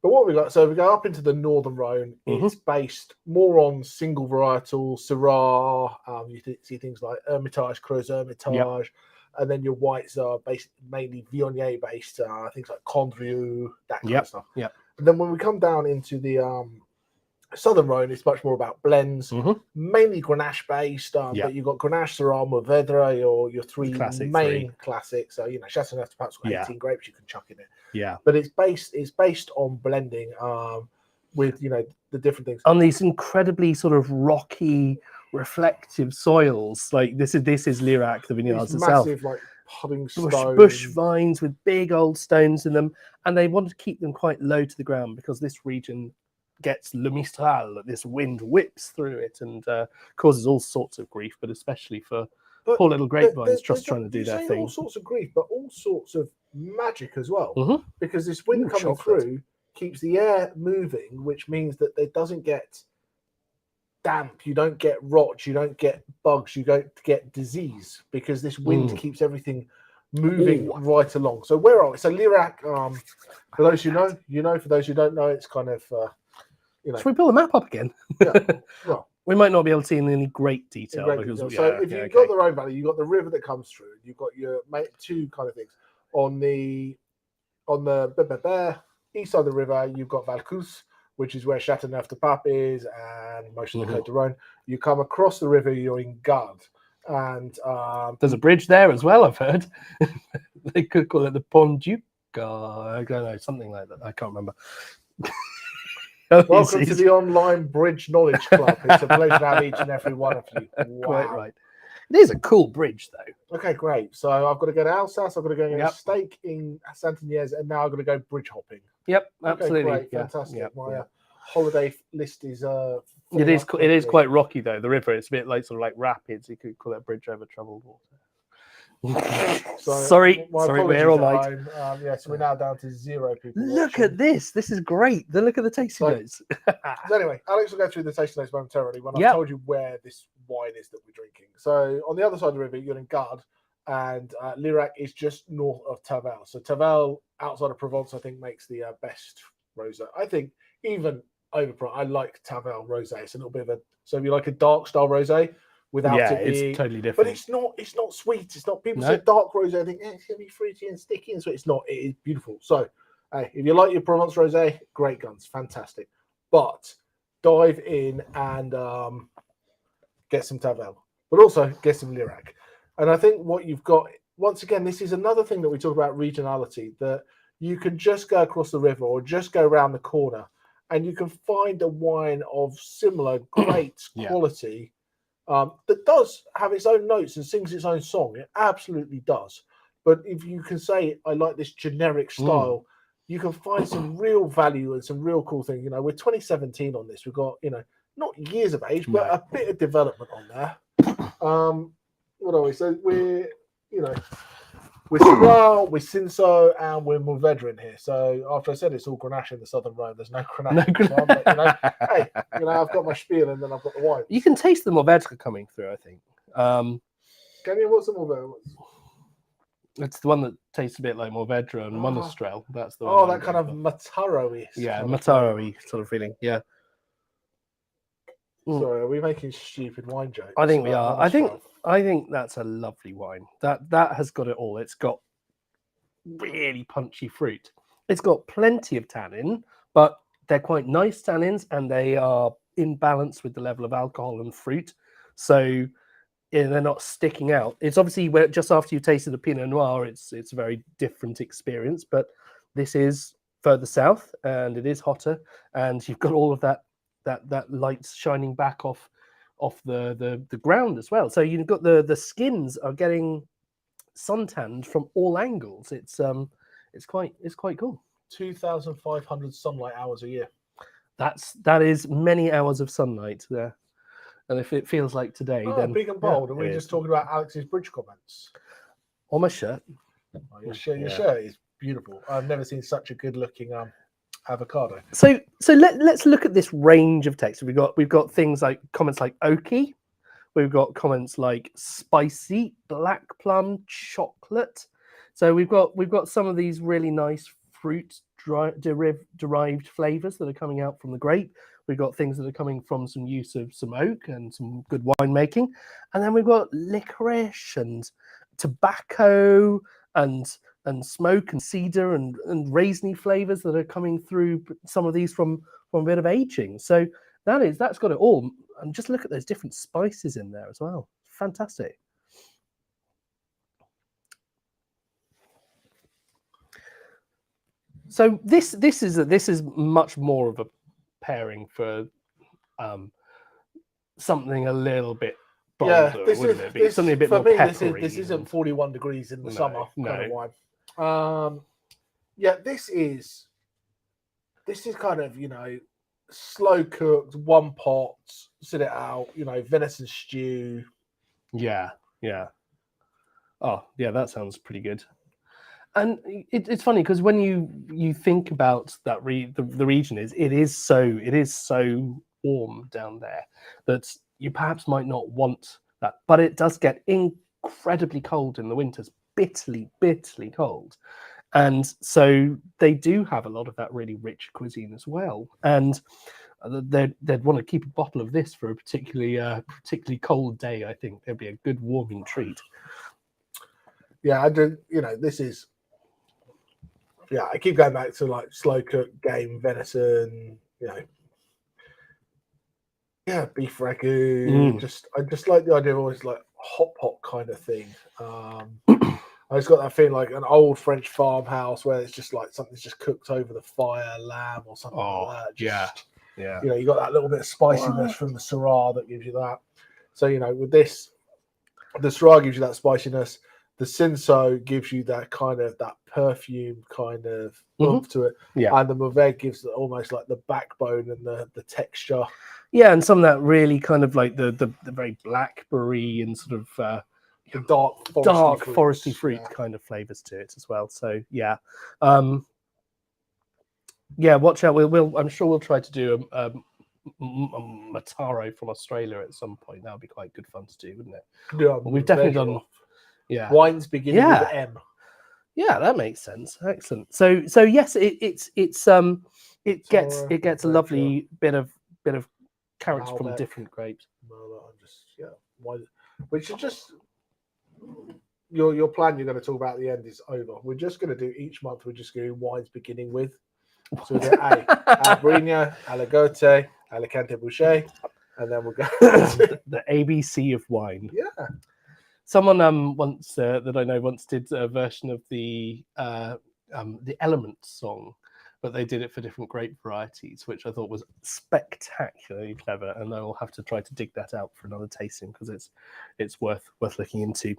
what we got? So we go up into the northern Rhone. It's based more on single varietal Syrah. You see things like Hermitage, Creuse Hermitage. And then your whites are based mainly Viognier based, things like Condrieu, that kind of stuff. Yep. And then when we come down into the southern Rhone, it's much more about blends, mainly Grenache based. But you've got Grenache, Syrah, Mourvedre, your three main classics. So Chateauneuf de Pape's got 18 grapes you can chuck in it. Yeah. But it's based on blending with the different things on these incredibly sort of rocky, reflective soils. Like this is Lirac, the vineyards itself. Massive, like pudding stone. Bush vines with big old stones in them, and they wanted to keep them quite low to the ground because this region gets le mistral, this wind whips through it and causes all sorts of grief, but especially for poor little grapevines just trying to do their thing. All sorts of grief, but all sorts of magic as well, because this wind coming through keeps the air moving, which means that it doesn't get damp, you don't get rot, you don't get bugs, you don't get disease, because this wind keeps everything moving right along. So where are we? So Lirac, for those who know, for those who don't know, it's kind of Should we pull the map up again? Well, we might not be able to see in any great detail. So if you've got the Rhone Valley, you've got the river that comes through, you've got your two kind of things. On the east side of the river, you've got Valcousse, which is where Chateauneuf de Pape is, and most of the Côte de Rhône. You come across the river, you're in Garde, and there's a bridge there as well. I've heard they could call it the Pont du Gard. I don't know, something like that. I can't remember. Welcome to the online Bridge Knowledge Club. It's a pleasure to have each and every one of you. Wow. Quite right. It is a cool bridge, though. Okay, great. So I've got to go to Alsace, I've got to go get a steak in Saint-Agnès, and now I've got to go bridge hopping. Yep, absolutely. Okay, great, fantastic. My holiday list is. It is quite rocky though. The river, it's a bit like sort of like rapids. You could call it a bridge over troubled water. Sorry, we're all night. So we're now down to 0 people. Look at this. This is great. Look at the tasting notes. So anyway, Alex will go through the tasting notes momentarily when I've told you where this wine is that we're drinking. So on the other side of the river, you're in Garde, and Lirac is just north of Tavel. So Tavel, outside of Provence, I think makes the best rosé. I think even over, I like Tavel rosé. It's a little bit of so if you like a dark style rosé, without it being, it's totally different. But it's not sweet. It's not. People say dark rosé, I think it's gonna be fruity and sticky, and so it's not. It is beautiful. So, if you like your Provence rosé, great guns, fantastic. But dive in and get some Tavel, but also get some Lirac. And I think what you've got, once again, this is another thing that we talk about regionality, that you can just go across the river or just go around the corner, and you can find a wine of similar great quality that does have its own notes and sings its own song. It absolutely does. But if you can say, I like this generic style, you can find some real value and some real cool things. You know, we're 2017 on this. We've got, you know, not years of age, but a bit of development on there. What are we? So we're, you know, we're Syrah, we're Cinsault, and we're Mourvedre in here. So after I said it's all Grenache in the Southern Rhone, there's no Grenache. But, you know, hey, you know, I've got my spiel and then I've got the wine. You can taste the Mourvedre coming through, I think. Can you? What's the Mourvedre? It's the one that tastes a bit like Mourvedre and Monastrell. That's the one. Oh, that kind of Mataro-y. Yeah, Mataro-y sort of feeling. Yeah. Sorry, are we making stupid wine jokes? I think we are. I think that's a lovely wine. That has got it all. It's got really punchy fruit. It's got plenty of tannin, but they're quite nice tannins, and they are in balance with the level of alcohol and fruit. So they're not sticking out. It's obviously just after you've tasted a Pinot Noir, it's a very different experience. But this is further south, and it is hotter, and you've got all of that light shining back off the ground as well. So you've got the skins are getting suntanned from all angles. It's quite cool. 2,500 sunlight hours a year. That is many hours of sunlight there. And if it feels like today, then big and bold. And we're just talking about Alex's bridge comments. On my shirt. Oh, your shirt is beautiful. I've never seen such a good-looking avocado. So let's look at this range of text. We've got things like comments like oaky. We've got comments like spicy, black plum, chocolate. So we've got some of these really nice fruit derived flavors that are coming out from the grape. We've got things that are coming from some use of some oak and some good winemaking. And then we've got licorice and tobacco and smoke and cedar and raisiny flavors that are coming through, some of these from a bit of aging. So that's got it all. And just look at those different spices in there as well. Fantastic. So this is much more of a pairing for something a little bit bolder, wouldn't it be? Something a bit more peppery. This isn't 41 degrees in the summer kind of wine. This is kind of, you know, slow cooked, one pot, sit it out, you know, venison stew. Yeah. Oh, yeah, that sounds pretty good. And it's funny because when you think about that the region it is so warm down there that you perhaps might not want that, but it does get incredibly cold in the winters, bitterly cold, and so they do have a lot of that really rich cuisine as well. And they'd want to keep a bottle of this for a particularly cold day. I think it'd be a good warming treat. Yeah, I do. You know, this is. Yeah, I keep going back to like slow cooked game venison, you know. Yeah, beef ragu. I just like the idea of always like hot pot kind of thing. I just got that feeling like an old French farmhouse where it's just like something's just cooked over the fire, lamb or something like that. Yeah. You know, you got that little bit of spiciness from the Syrah that gives you that. So, you know, with this, the Syrah gives you that spiciness. The Cinsault gives you that kind of that perfume kind of oomph to it. Yeah. And the Mourvedre gives it almost like the backbone and the texture. Yeah, and some of that really kind of like the very blackberry and sort of the dark foresty fruit kind of flavors to it as well. So yeah. Watch out. I'm sure we'll try to do a Mataro from Australia at some point. That would be quite good fun to do, wouldn't it? Yeah, we've definitely done. Yeah, wines beginning with M. Yeah, that makes sense. Excellent. So yes, it gets a lovely bit of character Malbec, from different grapes. Merlot, which is just your plan. You're going to talk about at the end is over. We're just going to do each month. We're just going to do wines beginning with. So we get Albrigna, Aligote, Alicante Boucher, and then we'll go to the ABC of wine. Yeah. Someone once that I know once did a version of the Elements song, but they did it for different grape varieties, which I thought was spectacularly clever. And I will have to try to dig that out for another tasting because it's worth looking into.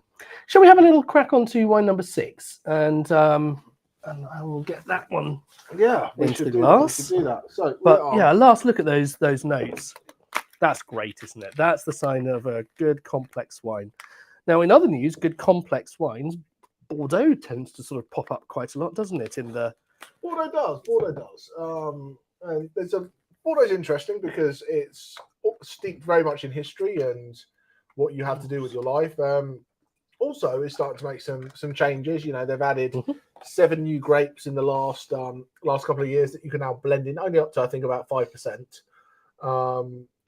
Shall we have a little crack onto wine number 6? And I will get that one into the glass. We should do that. So, but yeah, last look at those notes. That's great, isn't it? That's the sign of a good complex wine. Now, in other news, good complex wines, Bordeaux tends to sort of pop up quite a lot, doesn't it? Bordeaux does. And Bordeaux's interesting because it's steeped very much in history and what you have to do with your life. Also, it's starting to make some changes. You know, they've added 7 new grapes in the last couple of years that you can now blend in, only up to I think about 5%.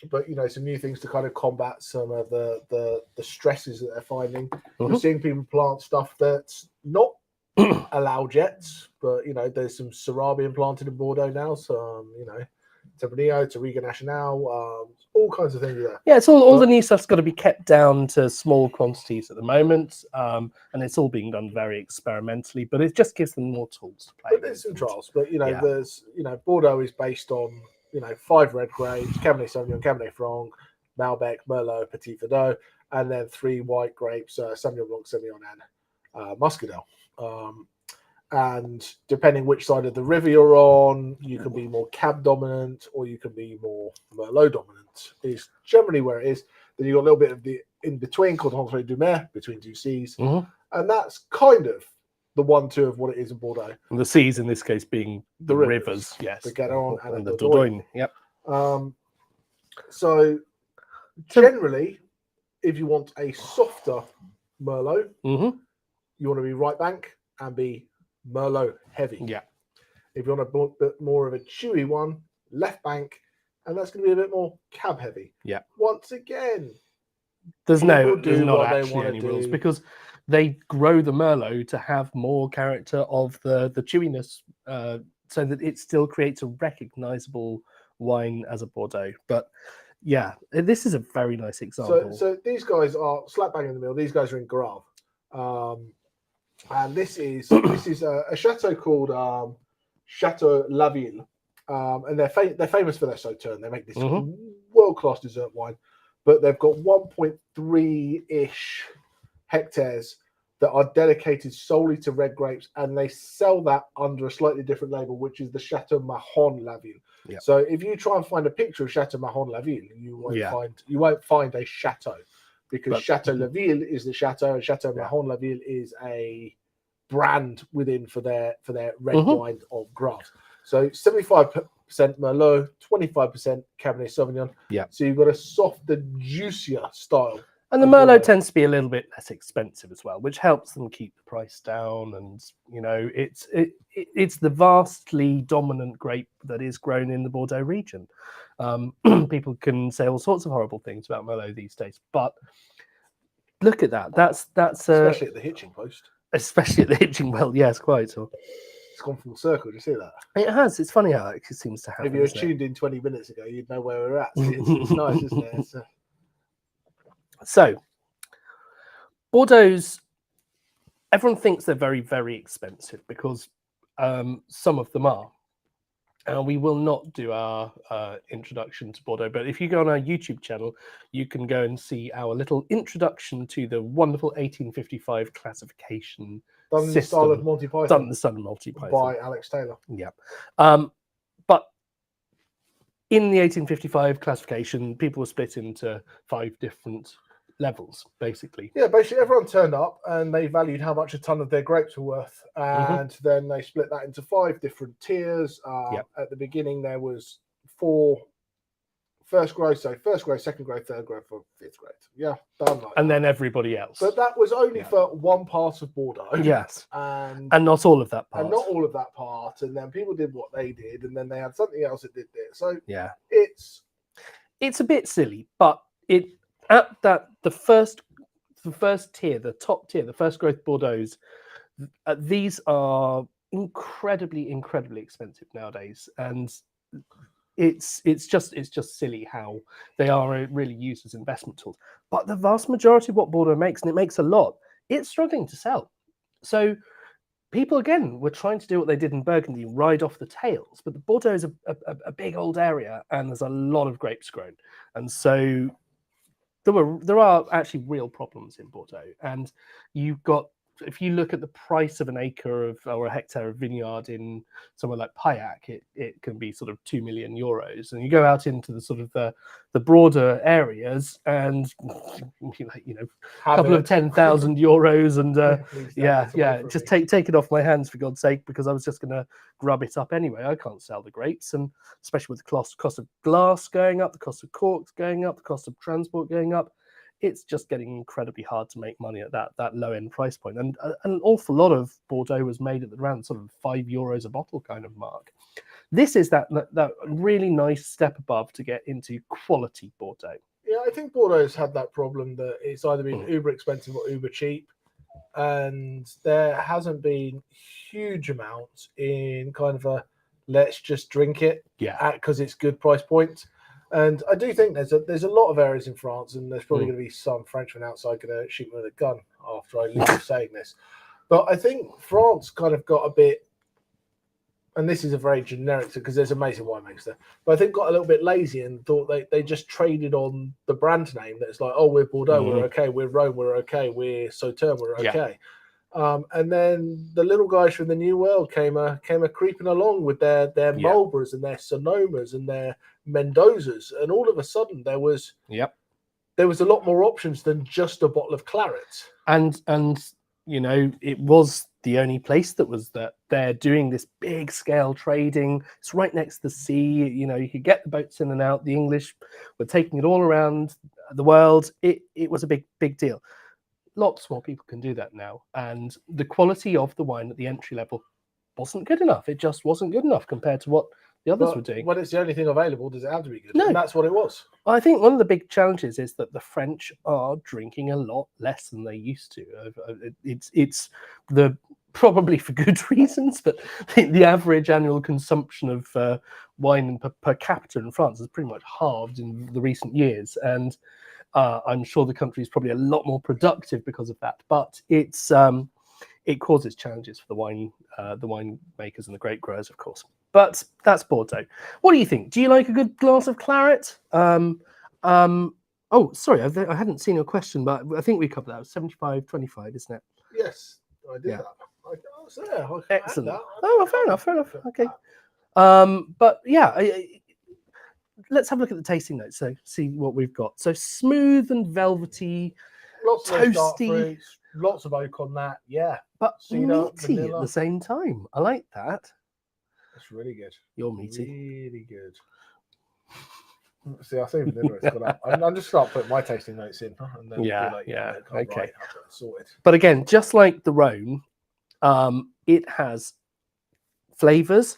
But you know, some new things to kind of combat some of the stresses that they're finding. You're seeing people plant stuff that's not allowed yet, but you know, there's some Syrah being planted in Bordeaux now. So you know, Tempranillo, Touriga Nacional, all kinds of things there. Yeah, it's all the new stuff's got to be kept down to small quantities at the moment, and it's all being done very experimentally. But it just gives them more tools to play. But there's some trials. But you know, there's Bordeaux is based on 5 red grapes: Cabernet Sauvignon, Cabernet Franc, Malbec, Merlot, Petit Verdot, and then 3 white grapes: Sauvignon Blanc, Semillon, and Muscadel. And depending which side of the river you're on, you can be more Cab dominant or you can be more Merlot dominant. Is generally where it is. Then you've got a little bit of the in between called Entre du Mer, between 2 seas, and that's kind of the 1-2 of what it is in Bordeaux. And the seas in this case being the rivers, yes, the Garonne and the Dordogne. Yep. So generally, if you want a softer Merlot, you want to be right bank and be Merlot heavy. Yeah. If you want a bit more of a chewy one, left bank, and that's going to be a bit more Cab heavy. Yeah. Once again, there's not actually any rules because they grow the Merlot to have more character of the chewiness, so that it still creates a recognizable wine as a Bordeaux. But yeah, this is a very nice example. So these guys are slap bang in the middle. These guys are in Grave. And this is a chateau called Chateau La Ville, and they're famous for their Sauterne. They make this world-class dessert wine, but they've got 1.3-ish hectares that are dedicated solely to red grapes, and they sell that under a slightly different label, which is the Chateau Mahon La Ville. Yep. So if you try and find a picture of Chateau Mahon La Ville, you won't find a chateau. Because Chateau La Ville is the chateau, and Chateau Mahon La Ville is a brand within for their red wine of Grave. So 75% Merlot, 25% Cabernet Sauvignon. Yeah. So you've got a softer, juicier style. And the Merlot tends to be a little bit less expensive as well, which helps them keep the price down. And you know, it's the vastly dominant grape that is grown in the Bordeaux region. People can say all sorts of horrible things about Merlot these days, but look at that. That's especially at the hitching post. Especially at the hitching. Well, yes, quite. So it's gone full circle. Do you see that? It has. It's funny how it seems to happen. If you were tuned in 20 minutes ago, you'd know where we're at. It's nice, isn't it? So, Bordeaux's, everyone thinks they're very, very expensive because some of them are. We will not do our introduction to Bordeaux, but if you go on our YouTube channel, you can go and see our little introduction to the wonderful 1855 classification done in the style of Monty Python. Done in the style of Monty Python. By Alex Taylor. Yeah. But in the 1855 classification, people were split into 5 different levels, basically. Yeah, basically everyone turned up and they valued how much a ton of their grapes were worth, and then they split that into 5 different tiers. At the beginning, there was 4 first grade, second grade, third grade, 5th grade. Yeah, done. And then everybody else. But that was only for one part of Bordeaux. Yes, and not all of that part. And not all of that part. And then people did what they did, and then they had something else that did it. So yeah, it's a bit silly, but the first tier, the top tier, the first growth Bordeaux, these are incredibly expensive nowadays, and it's just silly how they are really used as investment tools. But the vast majority of what Bordeaux makes, and it makes a lot, it's struggling to sell. So people again were trying to do what they did in Burgundy, ride off the tails. But the Bordeaux is a big old area, and there's a lot of grapes grown, and so there are actually real problems in Bordeaux. And you've got, if you look at the price of an acre or a hectare of vineyard in somewhere like Pauillac, it can be sort of 2 million euros. And you go out into the sort of the broader areas, and a couple of 10,000 euros, and just take it off my hands, for God's sake, because I was just going to grub it up anyway. I can't sell the grapes, and especially with the cost of glass going up, the cost of corks going up, the cost of transport going up. It's just getting incredibly hard to make money at that low end price point. And an awful lot of Bordeaux was made at around sort of €5 a bottle kind of mark. This is that really nice step above to get into quality Bordeaux. Yeah, I think Bordeaux's had that problem that it's either been uber expensive or uber cheap. And there hasn't been huge amounts in kind of a let's just drink it because it's good price point. And I do think there's a lot of areas in France, and there's probably going to be some Frenchmen outside going to shoot me with a gun after I leave saying this. But I think France kind of got a bit, and this is a very generic, because there's amazing winemakers there, but I think got a little bit lazy and thought they just traded on the brand name. That it's like, oh, we're Bordeaux, we're okay. We're Rhone, we're okay. We're Sauternes, we're okay. And then the little guys from the New World came a creeping along with their Marlboroughs and their Sonomas and their Mendozas, and all of a sudden there was a lot more options than just a bottle of claret. And it was the only place that was they're doing this big scale trading. It's right next to the sea. You could get the boats in and out. The English were taking it all around the world. It was a big deal. Lots more people can do that now, and the quality of the wine at the entry level wasn't good enough. It just wasn't good enough compared to what the others were doing. When it's the only thing available, does it have to be good? No, and that's what it was. I think one of the big challenges is that the French are drinking a lot less than they used to. It's probably for good reasons, but the average annual consumption of wine per capita in France has pretty much halved in the recent years, and I'm sure the country is probably a lot more productive because of that. But it causes challenges for the wine makers and the grape growers, of course. But that's Bordeaux. What do you think? Do you like a good glass of claret? Oh, sorry, I hadn't seen your question, but I think we covered that. 75-25, isn't it? Yes, I did that. Excellent. Oh, fair enough. Okay. But yeah, let's have a look at the tasting notes. So see what we've got. So smooth and velvety, lots toasty, of dark fruits, lots of oak on that. Yeah, but cedar, meaty vanilla. at the same time. I like that. That's really good. You're meaty. Really good. See, I say vanilla. It's got up. I'm just start putting my tasting notes in, and then okay. Right, sorted. But again, just like the Rhone, it has flavors,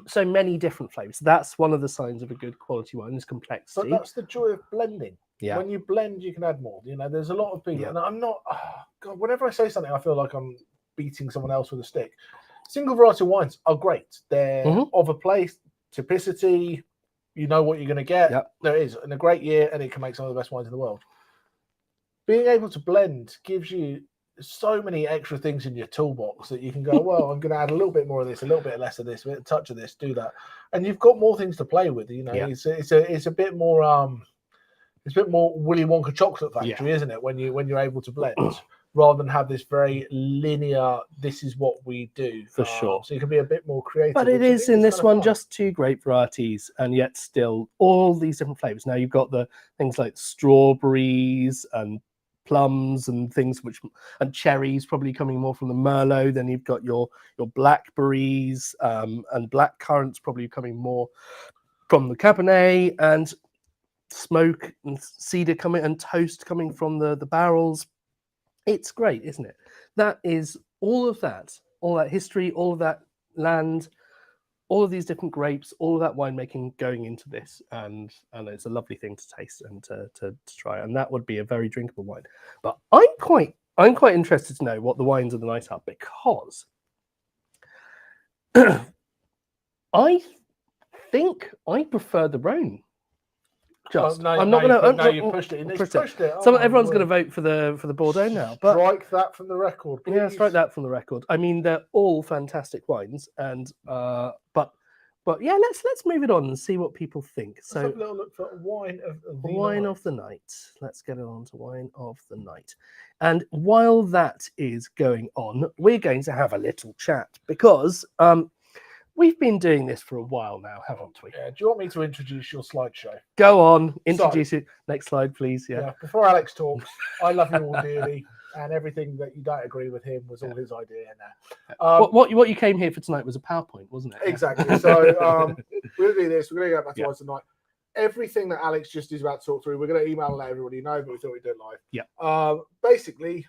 so many different flavors. That's one of the signs of a good quality wine, is complexity. But that's the joy of blending. Yeah. When you blend, you can add more. There's a lot of people, and I'm not. Oh, God, whenever I say something, I feel like I'm beating someone else with a stick. Single variety wines are great. They're of a place, typicity. You know what you're going to get. Yep. There is in a great year, and it can make some of the best wines in the world. Being able to blend gives you so many extra things in your toolbox that you can go, well, I'm going to add a little bit more of this, a little bit less of this, a touch of this, do that, and you've got more things to play with. It's a bit more it's a bit more Willy Wonka chocolate factory, isn't it? When you're able to blend, rather than have this very linear. This is what we do for sure. So you can be a bit more creative. But it is in this one just 2 grape varieties, and yet still all these different flavors. Now you've got the things like strawberries and plums and things and cherries probably coming more from the Merlot. Then you've got your blackberries and black currants probably coming more from the Cabernet, and smoke and cedar coming and toast coming from the barrels. It's great, isn't it? That is all that history, all of that land, all of these different grapes, all of that winemaking going into this, and it's a lovely thing to taste and to try, and that would be a very drinkable wine. But I'm quite interested to know what the wines of the night are, because I think I prefer the Rhone Just. no, I'm not no, going to. no, you pushed it. It's pushed it. Some everyone's going to vote for the Bordeaux now. But strike that from the record, please. yeah, strike that from the record. I mean, they're all fantastic wines, and but yeah, let's move it on and see what people think. Let's So have a little look for wine of the wine night. of the night. Let's get it on to wine of the night. And while that is going on, we're going to have a little chat because we've been doing this for a while now, haven't we? Yeah. Do you want me to introduce your slideshow? Go on, introduce it. Next slide, please. Yeah. Before Alex talks, I love you all dearly, and everything that you don't agree with him was all his idea. Now, what you came here for tonight was a PowerPoint, wasn't it? Exactly. So we're going to do this. We're going to go back to wine tonight. Everything that Alex just is about to talk through, we're going to email and let everybody know, but we thought we'd do it live. Yeah. Basically,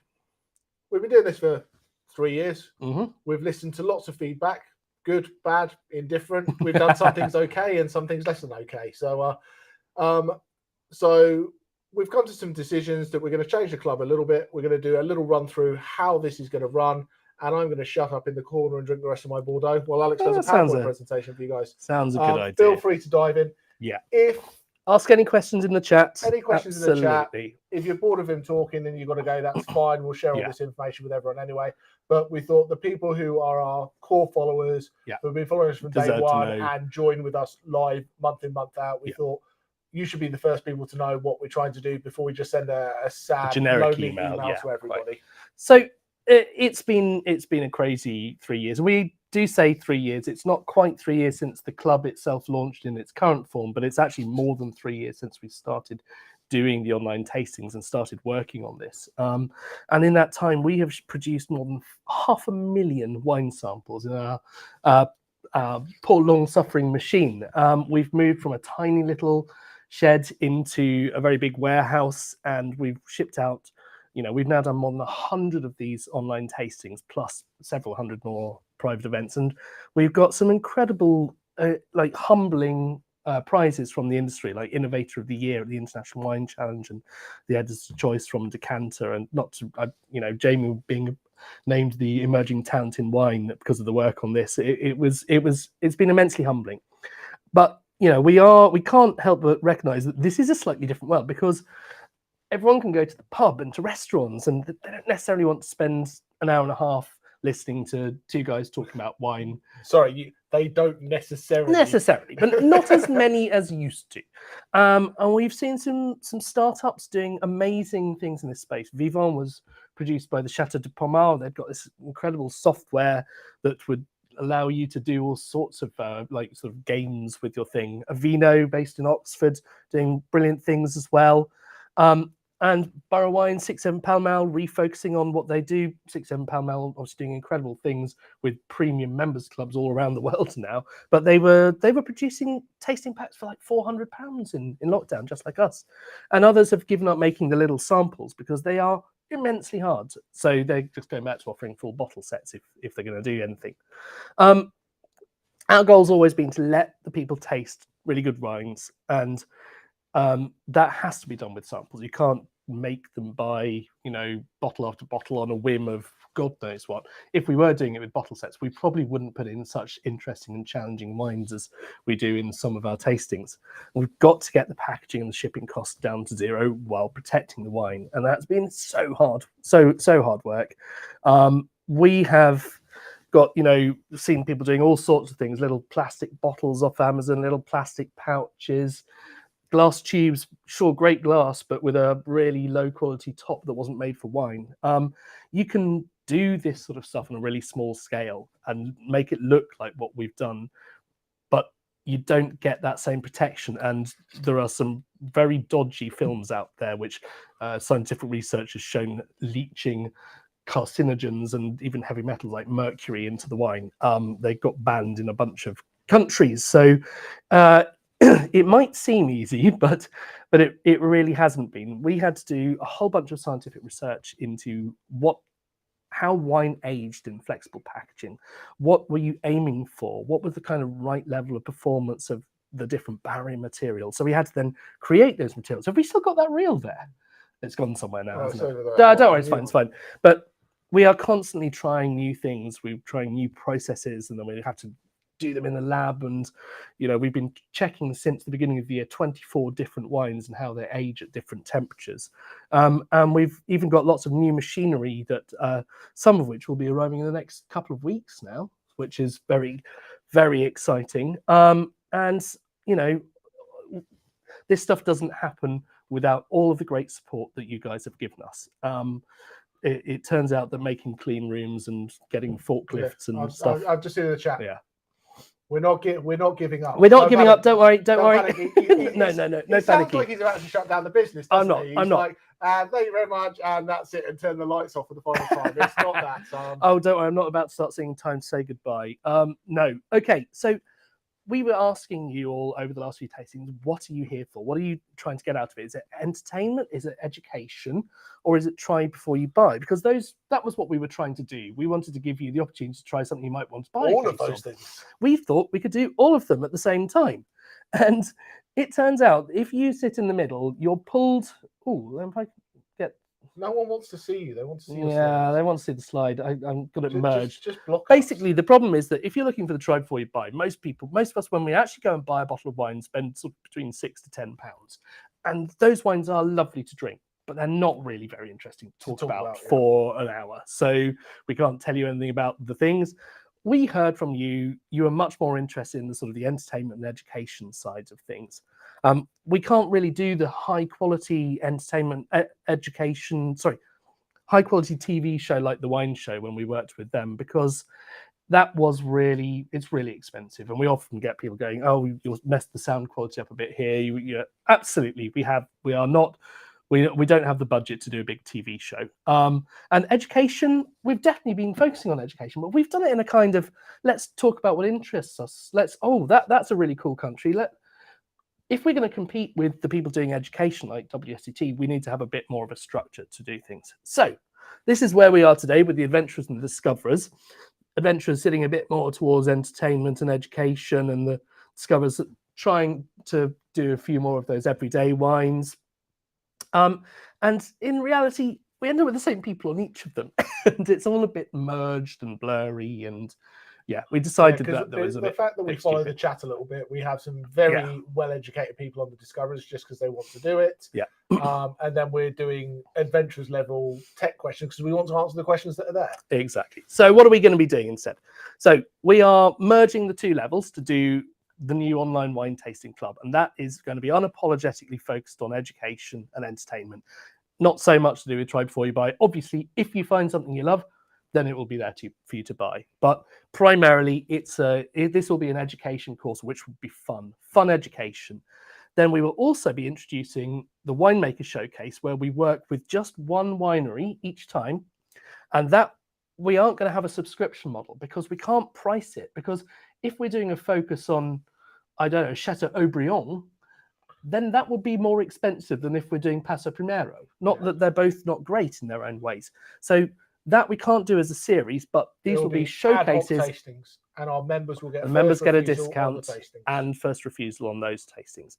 we've been doing this for 3 years. Mm-hmm. We've listened to lots of feedback, good, bad, indifferent. We've done some things okay and some things less than okay. So, so we've come to some decisions that we're going to change the club a little bit. We're going to do a little run through how this is going to run. And I'm going to shut up in the corner and drink the rest of my Bordeaux while Alex does a PowerPoint presentation for you guys. Sounds a good idea. Feel free to dive in. Yeah. Ask any questions in the chat. Any questions in the chat. If you're bored of him talking and you've got to go, that's fine. We'll share all this information with everyone anyway. But we thought the people who are our core followers, who have been following us from day one and join with us live month in, month out, we thought you should be the first people to know what we're trying to do before we just send a sad, generic lonely email to everybody. Right. So it's been a crazy 3 years. We do say 3 years. It's not quite 3 years since the club itself launched in its current form, but it's actually more than 3 years since we started doing the online tastings and started working on this. And in that time, we have produced more than 500,000 wine samples in our poor long-suffering machine. We've moved from a tiny little shed into a very big warehouse, and we've shipped out. We've now done more than 100 of these online tastings, plus several hundred more private events, and we've got some incredible, humbling prizes from the industry, like Innovator of the Year at the International Wine Challenge and the Editor's Choice from Decanter, and Jamie being named the emerging talent in wine because of the work on this. It's been immensely humbling, but we can't help but recognise that this is a slightly different world because everyone can go to the pub and to restaurants, and they don't necessarily want to spend an hour and a half listening to two guys talking about wine. Sorry, they don't necessarily, but not as many as used to. And we've seen some startups doing amazing things in this space. Vivant was produced by the Chateau de Pommard. They've got this incredible software that would allow you to do all sorts of games with your thing. Avino, based in Oxford, doing brilliant things as well. And Borough Wine, 6-7 Pall Mall, refocusing on what they do. 6-7 Pall Mall obviously doing incredible things with premium members clubs all around the world now. But they were producing tasting packs for like £400 in lockdown, just like us. And others have given up making the little samples because they are immensely hard. So they're just going back to offering full bottle sets if they're going to do anything. Our goal's always been to let the people taste really good wines, and that has to be done with samples. You can't make them buy, bottle after bottle on a whim of God knows what. If we were doing it with bottle sets, we probably wouldn't put in such interesting and challenging wines as we do in some of our tastings. We've got to get the packaging and the shipping costs down to zero while protecting the wine, and that's been so hard, so hard work. We have got, seen people doing all sorts of things, little plastic bottles off Amazon, little plastic pouches, glass tubes, sure, great glass, but with a really low quality top that wasn't made for wine. You can do this sort of stuff on a really small scale and make it look like what we've done, but you don't get that same protection. And there are some very dodgy films out there, which scientific research has shown leaching carcinogens and even heavy metals like mercury into the wine. They got banned in a bunch of countries. So it might seem easy, but it really hasn't been. We had to do a whole bunch of scientific research into how wine aged in flexible packaging. What were you aiming for? What was the kind of right level of performance of the different barrier materials? So we had to then create those materials. Have we still got that reel there? It's gone somewhere now, hasn't it? Don't worry, it's fine. But we are constantly trying new things. We're trying new processes, and then we have to do them in the lab, and we've been checking since the beginning of the year 24 different wines and how they age at different temperatures, and we've even got lots of new machinery that some of which will be arriving in the next couple of weeks now, which is very, very exciting. And this stuff doesn't happen without all of the great support that you guys have given us. It turns out that making clean rooms and getting forklifts and stuff. I've just seen in the chat. Yeah. We're not giving up. We're not giving up. Don't worry. Don't worry. No It sounds like he's about to shut down the business. I'm not. He's I'm not. like, thank you very much, and that's it, and turn the lights off for the final time. It's not that. Oh, don't worry. I'm not about to start singing "Time to Say Goodbye." No. Okay. So we were asking you all over the last few tastings, what are you here for? What are you trying to get out of it? Is it entertainment? Is it education? Or is it try before you buy? Because that was what we were trying to do. We wanted to give you the opportunity to try something you might want to buy. All of those things. We thought we could do all of them at the same time. And it turns out if you sit in the middle, you're pulled. Oh, if I can get. No one wants to see you. They want to see your Yeah, they want to see the slide. I'm got it merged. Just block Basically, the problem is that if you're looking for the try before you buy, most of us, when we actually go and buy a bottle of wine, spend sort of between £6 to £10. And those wines are lovely to drink, but they're not really very interesting to talk about for an hour. So we can't tell you anything about the things. We heard from you. You are much more interested in the sort of the entertainment and education sides of things. We can't really do the high quality entertainment high quality TV show like the wine show when we worked with them, because it's really expensive, and we often get people going, oh, you'll mess the sound quality up a bit here. Absolutely, we don't have the budget to do a big TV show. And education, we've definitely been focusing on education, but we've done it in a kind of, let's talk about what interests us. That's a really cool country. If we're going to compete with the people doing education like WSET, we need to have a bit more of a structure to do things. So this is where we are today with the adventurers and the discoverers. Adventurers sitting a bit more towards entertainment and education, and the discoverers trying to do a few more of those everyday wines. And in reality, we end up with the same people on each of them. And it's all a bit merged and blurry, and yeah, we decided that was the fact that we follow the chat a little bit. We have some very well-educated people on the discoverers just because they want to do it. Yeah. And then we're doing adventurers level tech questions because we want to answer the questions that are there. Exactly. So what are we going to be doing instead? So we are merging the two levels to do the new online wine tasting club, and that is going to be unapologetically focused on education and entertainment. Not so much to do with try before you buy. Obviously, if you find something you love, then it will be there for you to buy. But primarily, this will be an education course, which will be fun education. Then we will also be introducing the winemaker showcase, where we work with just one winery each time, and that we aren't going to have a subscription model because we can't price it. Because if we're doing a focus on, I don't know, Chateau Aubrion, then that would be more expensive than if we're doing Passo Primero. Not that they're both not great in their own ways. So that we can't do as a series, but these will be showcases. Tastings, and our members will get a discount and first refusal on those tastings.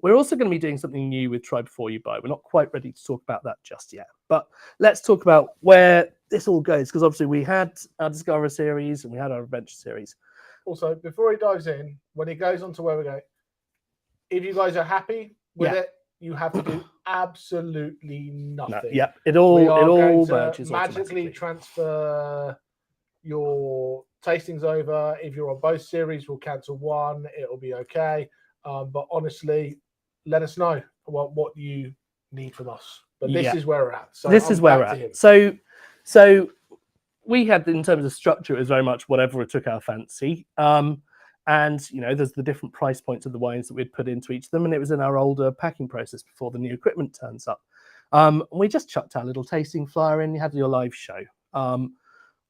We're also going to be doing something new with Try Before You Buy. We're not quite ready to talk about that just yet, but let's talk about where this all goes, because obviously we had our Discover series and we had our Adventure series. Also, before he dives in, when he goes on to where we go, if you guys are happy with it, you have to do absolutely nothing. It all merges magically transfer your tastings over. If you're on both series, we'll cancel one. It'll be okay. But honestly, let us know what you need from us. But this is where we're at. So this is where we're at. So we had, in terms of structure, it was very much whatever took our fancy. And, there's the different price points of the wines that we'd put into each of them. And it was in our older packing process before the new equipment turns up. We just chucked our little tasting flyer in. You had your live show.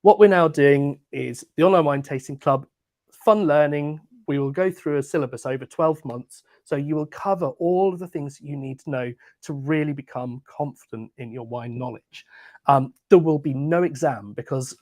What we're now doing is the online wine tasting club, fun learning. We will go through a syllabus over 12 months. So you will cover all of the things that you need to know to really become confident in your wine knowledge. There will be no exam, because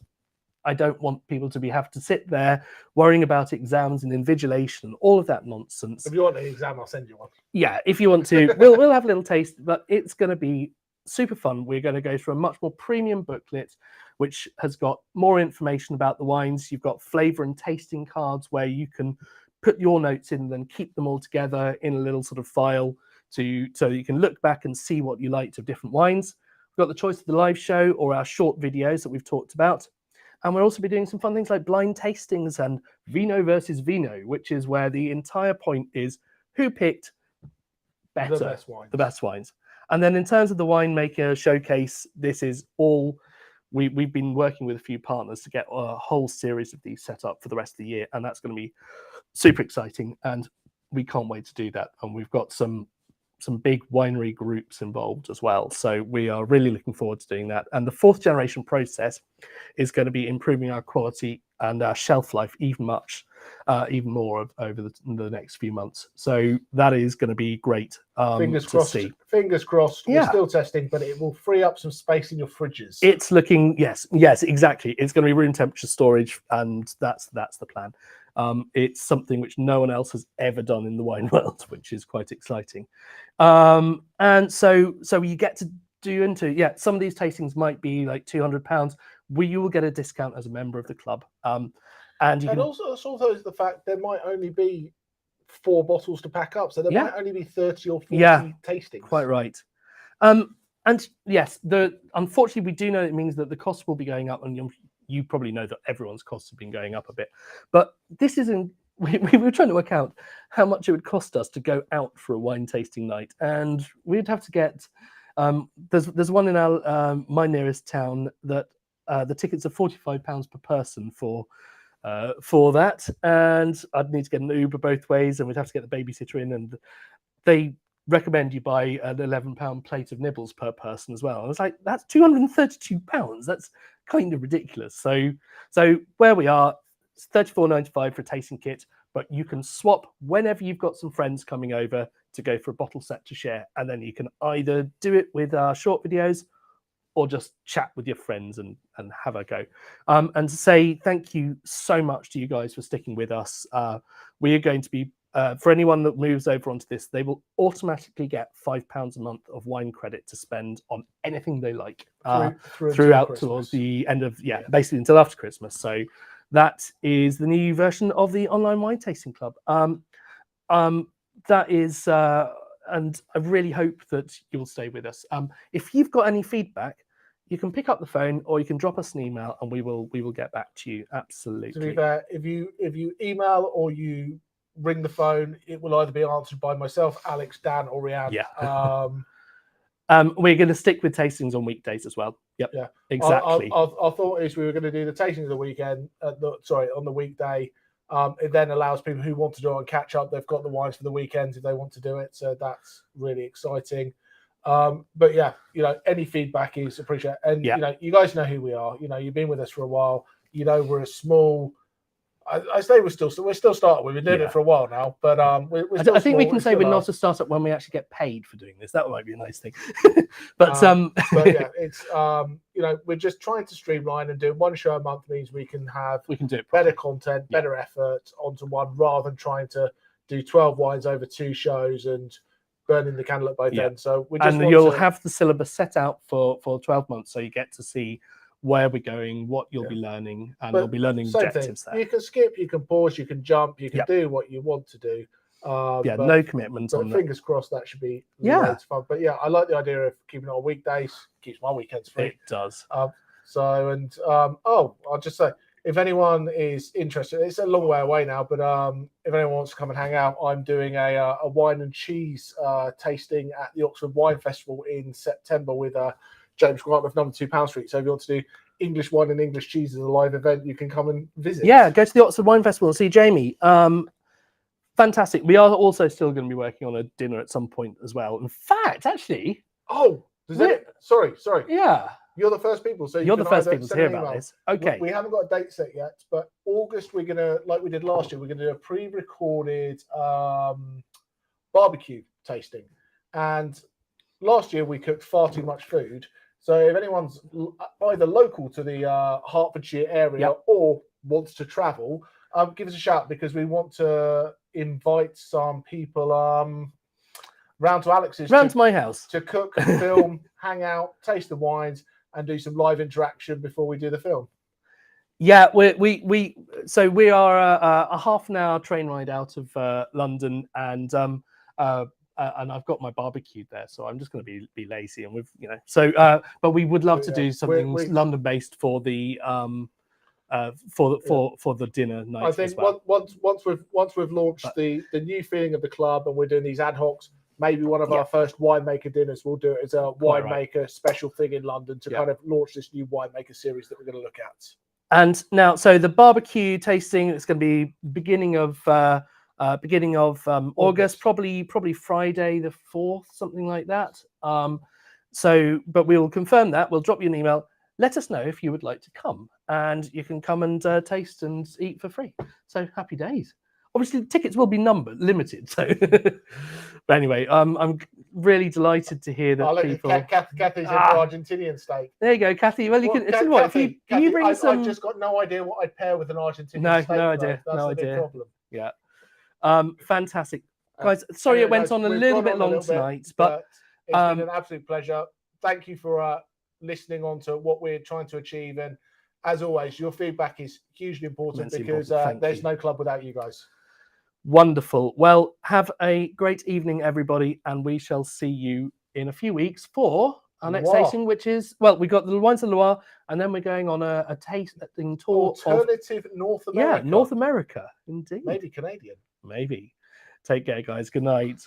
I don't want people to have to sit there worrying about exams and invigilation, all of that nonsense. If you want an exam, I'll send you one. Yeah, if you want to, we'll have a little taste, but it's going to be super fun. We're going to go through a much more premium booklet, which has got more information about the wines. You've got flavour and tasting cards where you can put your notes in and then keep them all together in a little sort of file so you can look back and see what you liked of different wines. We've got the choice of the live show or our short videos that we've talked about. And we'll also be doing some fun things like blind tastings and vino versus vino, which is where the entire point is who picked better, the best wines. And then in terms of the winemaker showcase, this is all, we've been working with a few partners to get a whole series of these set up for the rest of the year. And that's going to be super exciting. And we can't wait to do that. And we've got some big winery groups involved as well. So we are really looking forward to doing that. And the 4th generation process is going to be improving our quality and our shelf life even more over the next few months. So that is going to be great. Fingers crossed. Fingers crossed. Yeah. We're still testing, but it will free up some space in your fridges. It's looking, yes, exactly. It's going to be room temperature storage, and that's the plan. It's something which no one else has ever done in the wine world, which is quite exciting. And so you get to do into, some of these tastings might be like £200. You will get a discount as a member of the club. And also the fact there might only be 4 bottles to pack up, so there might only be 30 or 40 tastings. Quite right. And yes, unfortunately we do know it means that the cost will be going up, and you probably know that everyone's costs have been going up a bit. But this isn't. We were trying to work out how much it would cost us to go out for a wine tasting night, and we'd have to get. There's one in our my nearest town that the tickets are £45 per person for that, and I'd need to get an Uber both ways, and we'd have to get the babysitter in, and they recommend you buy an £11 plate of nibbles per person as well. And it's like, that's £232. That's kind of ridiculous. So where we are, it's $34.95 for a tasting kit, but you can swap whenever you've got some friends coming over to go for a bottle set to share, and then you can either do it with our short videos or just chat with your friends and have a go. And to say thank you so much to you guys for sticking with us. We are going to be, for anyone that moves over onto this, they will automatically get £5 a month of wine credit to spend on anything they like throughout towards the end of, basically until after Christmas. So that is the new version of the online wine tasting club. That is, and I really hope that you'll stay with us. If you've got any feedback, you can pick up the phone or you can drop us an email, and we will get back to you. Absolutely. To be fair, if you email or you ring the phone, it will either be answered by myself, Alex, Dan, or Rianne. Yeah. We're going to stick with tastings on weekdays as well. Yep. Yeah. Exactly. Our thought is we were going to do the tastings of the weekend. On the weekday. It then allows people who want to do it and catch up. They've got the wines for the weekends if they want to do it. So that's really exciting. But yeah, any feedback is appreciated. And you guys know who we are. You've been with us for a while. We're a small. I say we're still starting. We've been doing it for a while now, but we're still I think small. we can say we're not a startup when we actually get paid for doing this. That might be a nice thing. but yeah, it's we're just trying to streamline, and doing one show a month means we can do it better content, better effort onto one, rather than trying to do 12 wines over 2 shows and burning the candle at both ends. So you'll have the syllabus set out for 12 months, so you get to see where we're going, what you'll be learning, and you'll be learning objectives there. You can skip, you can pause, you can jump, you can do what you want to do. No commitment on that. Fingers crossed that should be loads of fun. But yeah, I like the idea of keeping it on weekdays. Keeps my weekends free. It does. I'll just say, if anyone is interested, it's a long way away now, but if anyone wants to come and hang out, I'm doing a wine and cheese tasting at the Oxford Wine Festival in September with James Grant of number 2 Pound Street. So if you want to do English wine and English cheese as a live event, you can come and visit. Yeah, go to the Oxford Wine Festival and see Jamie. Fantastic. We are also still going to be working on a dinner at some point as well. In fact, actually. Sorry. Yeah. You're the first people. So you're the first people to hear about this. Okay. We haven't got a date set yet, but August we're going to, like we did last year, we're going to do a pre-recorded barbecue tasting. And last year we cooked far too much food. So if anyone's either local to the Hertfordshire area or wants to travel, give us a shout, because we want to invite some people. round to Alex's Round to my house. to cook, film, hang out, taste the wines, and do some live interaction before we do the film. Yeah, so we are a half an hour train ride out of London, and I've got my barbecue there, so I'm just going to be lazy, and but we would love to do something London based for the for the dinner night. I think as well. once we've launched the new feeling of the club, and we're doing these ad hocs, maybe one of our first winemaker dinners we'll do it as a winemaker special thing in London to kind of launch this new winemaker series that we're going to look at. And now, so the barbecue tasting, it's going to be beginning of August, probably Friday the 4th, something like that. But we'll confirm that. We'll drop you an email. Let us know if you would like to come, and you can come and taste and eat for free. So happy days. Obviously, tickets will be limited. So, but anyway, I'm really delighted to hear that people. Kathy's in Argentinian steak. There you go, Kathy. Well, you can. Kathy, you bring some. I've just got no idea what I'd pair with an Argentinian steak. No idea. That's no the idea. big problem. Yeah. Fantastic, guys. Sorry, it went on a little bit long tonight, but it's been an absolute pleasure. Thank you for listening on to what we're trying to achieve, and as always, your feedback is hugely important because there's no club without you guys. Wonderful. Well, have a great evening, everybody, and we shall see you in a few weeks for our next tasting, which is, well, we've got the wines of Noir, and then we're going on a tasting tour. Alternative North America. Yeah, North America, indeed. Maybe Canadian. Maybe. Take care, guys. Good night.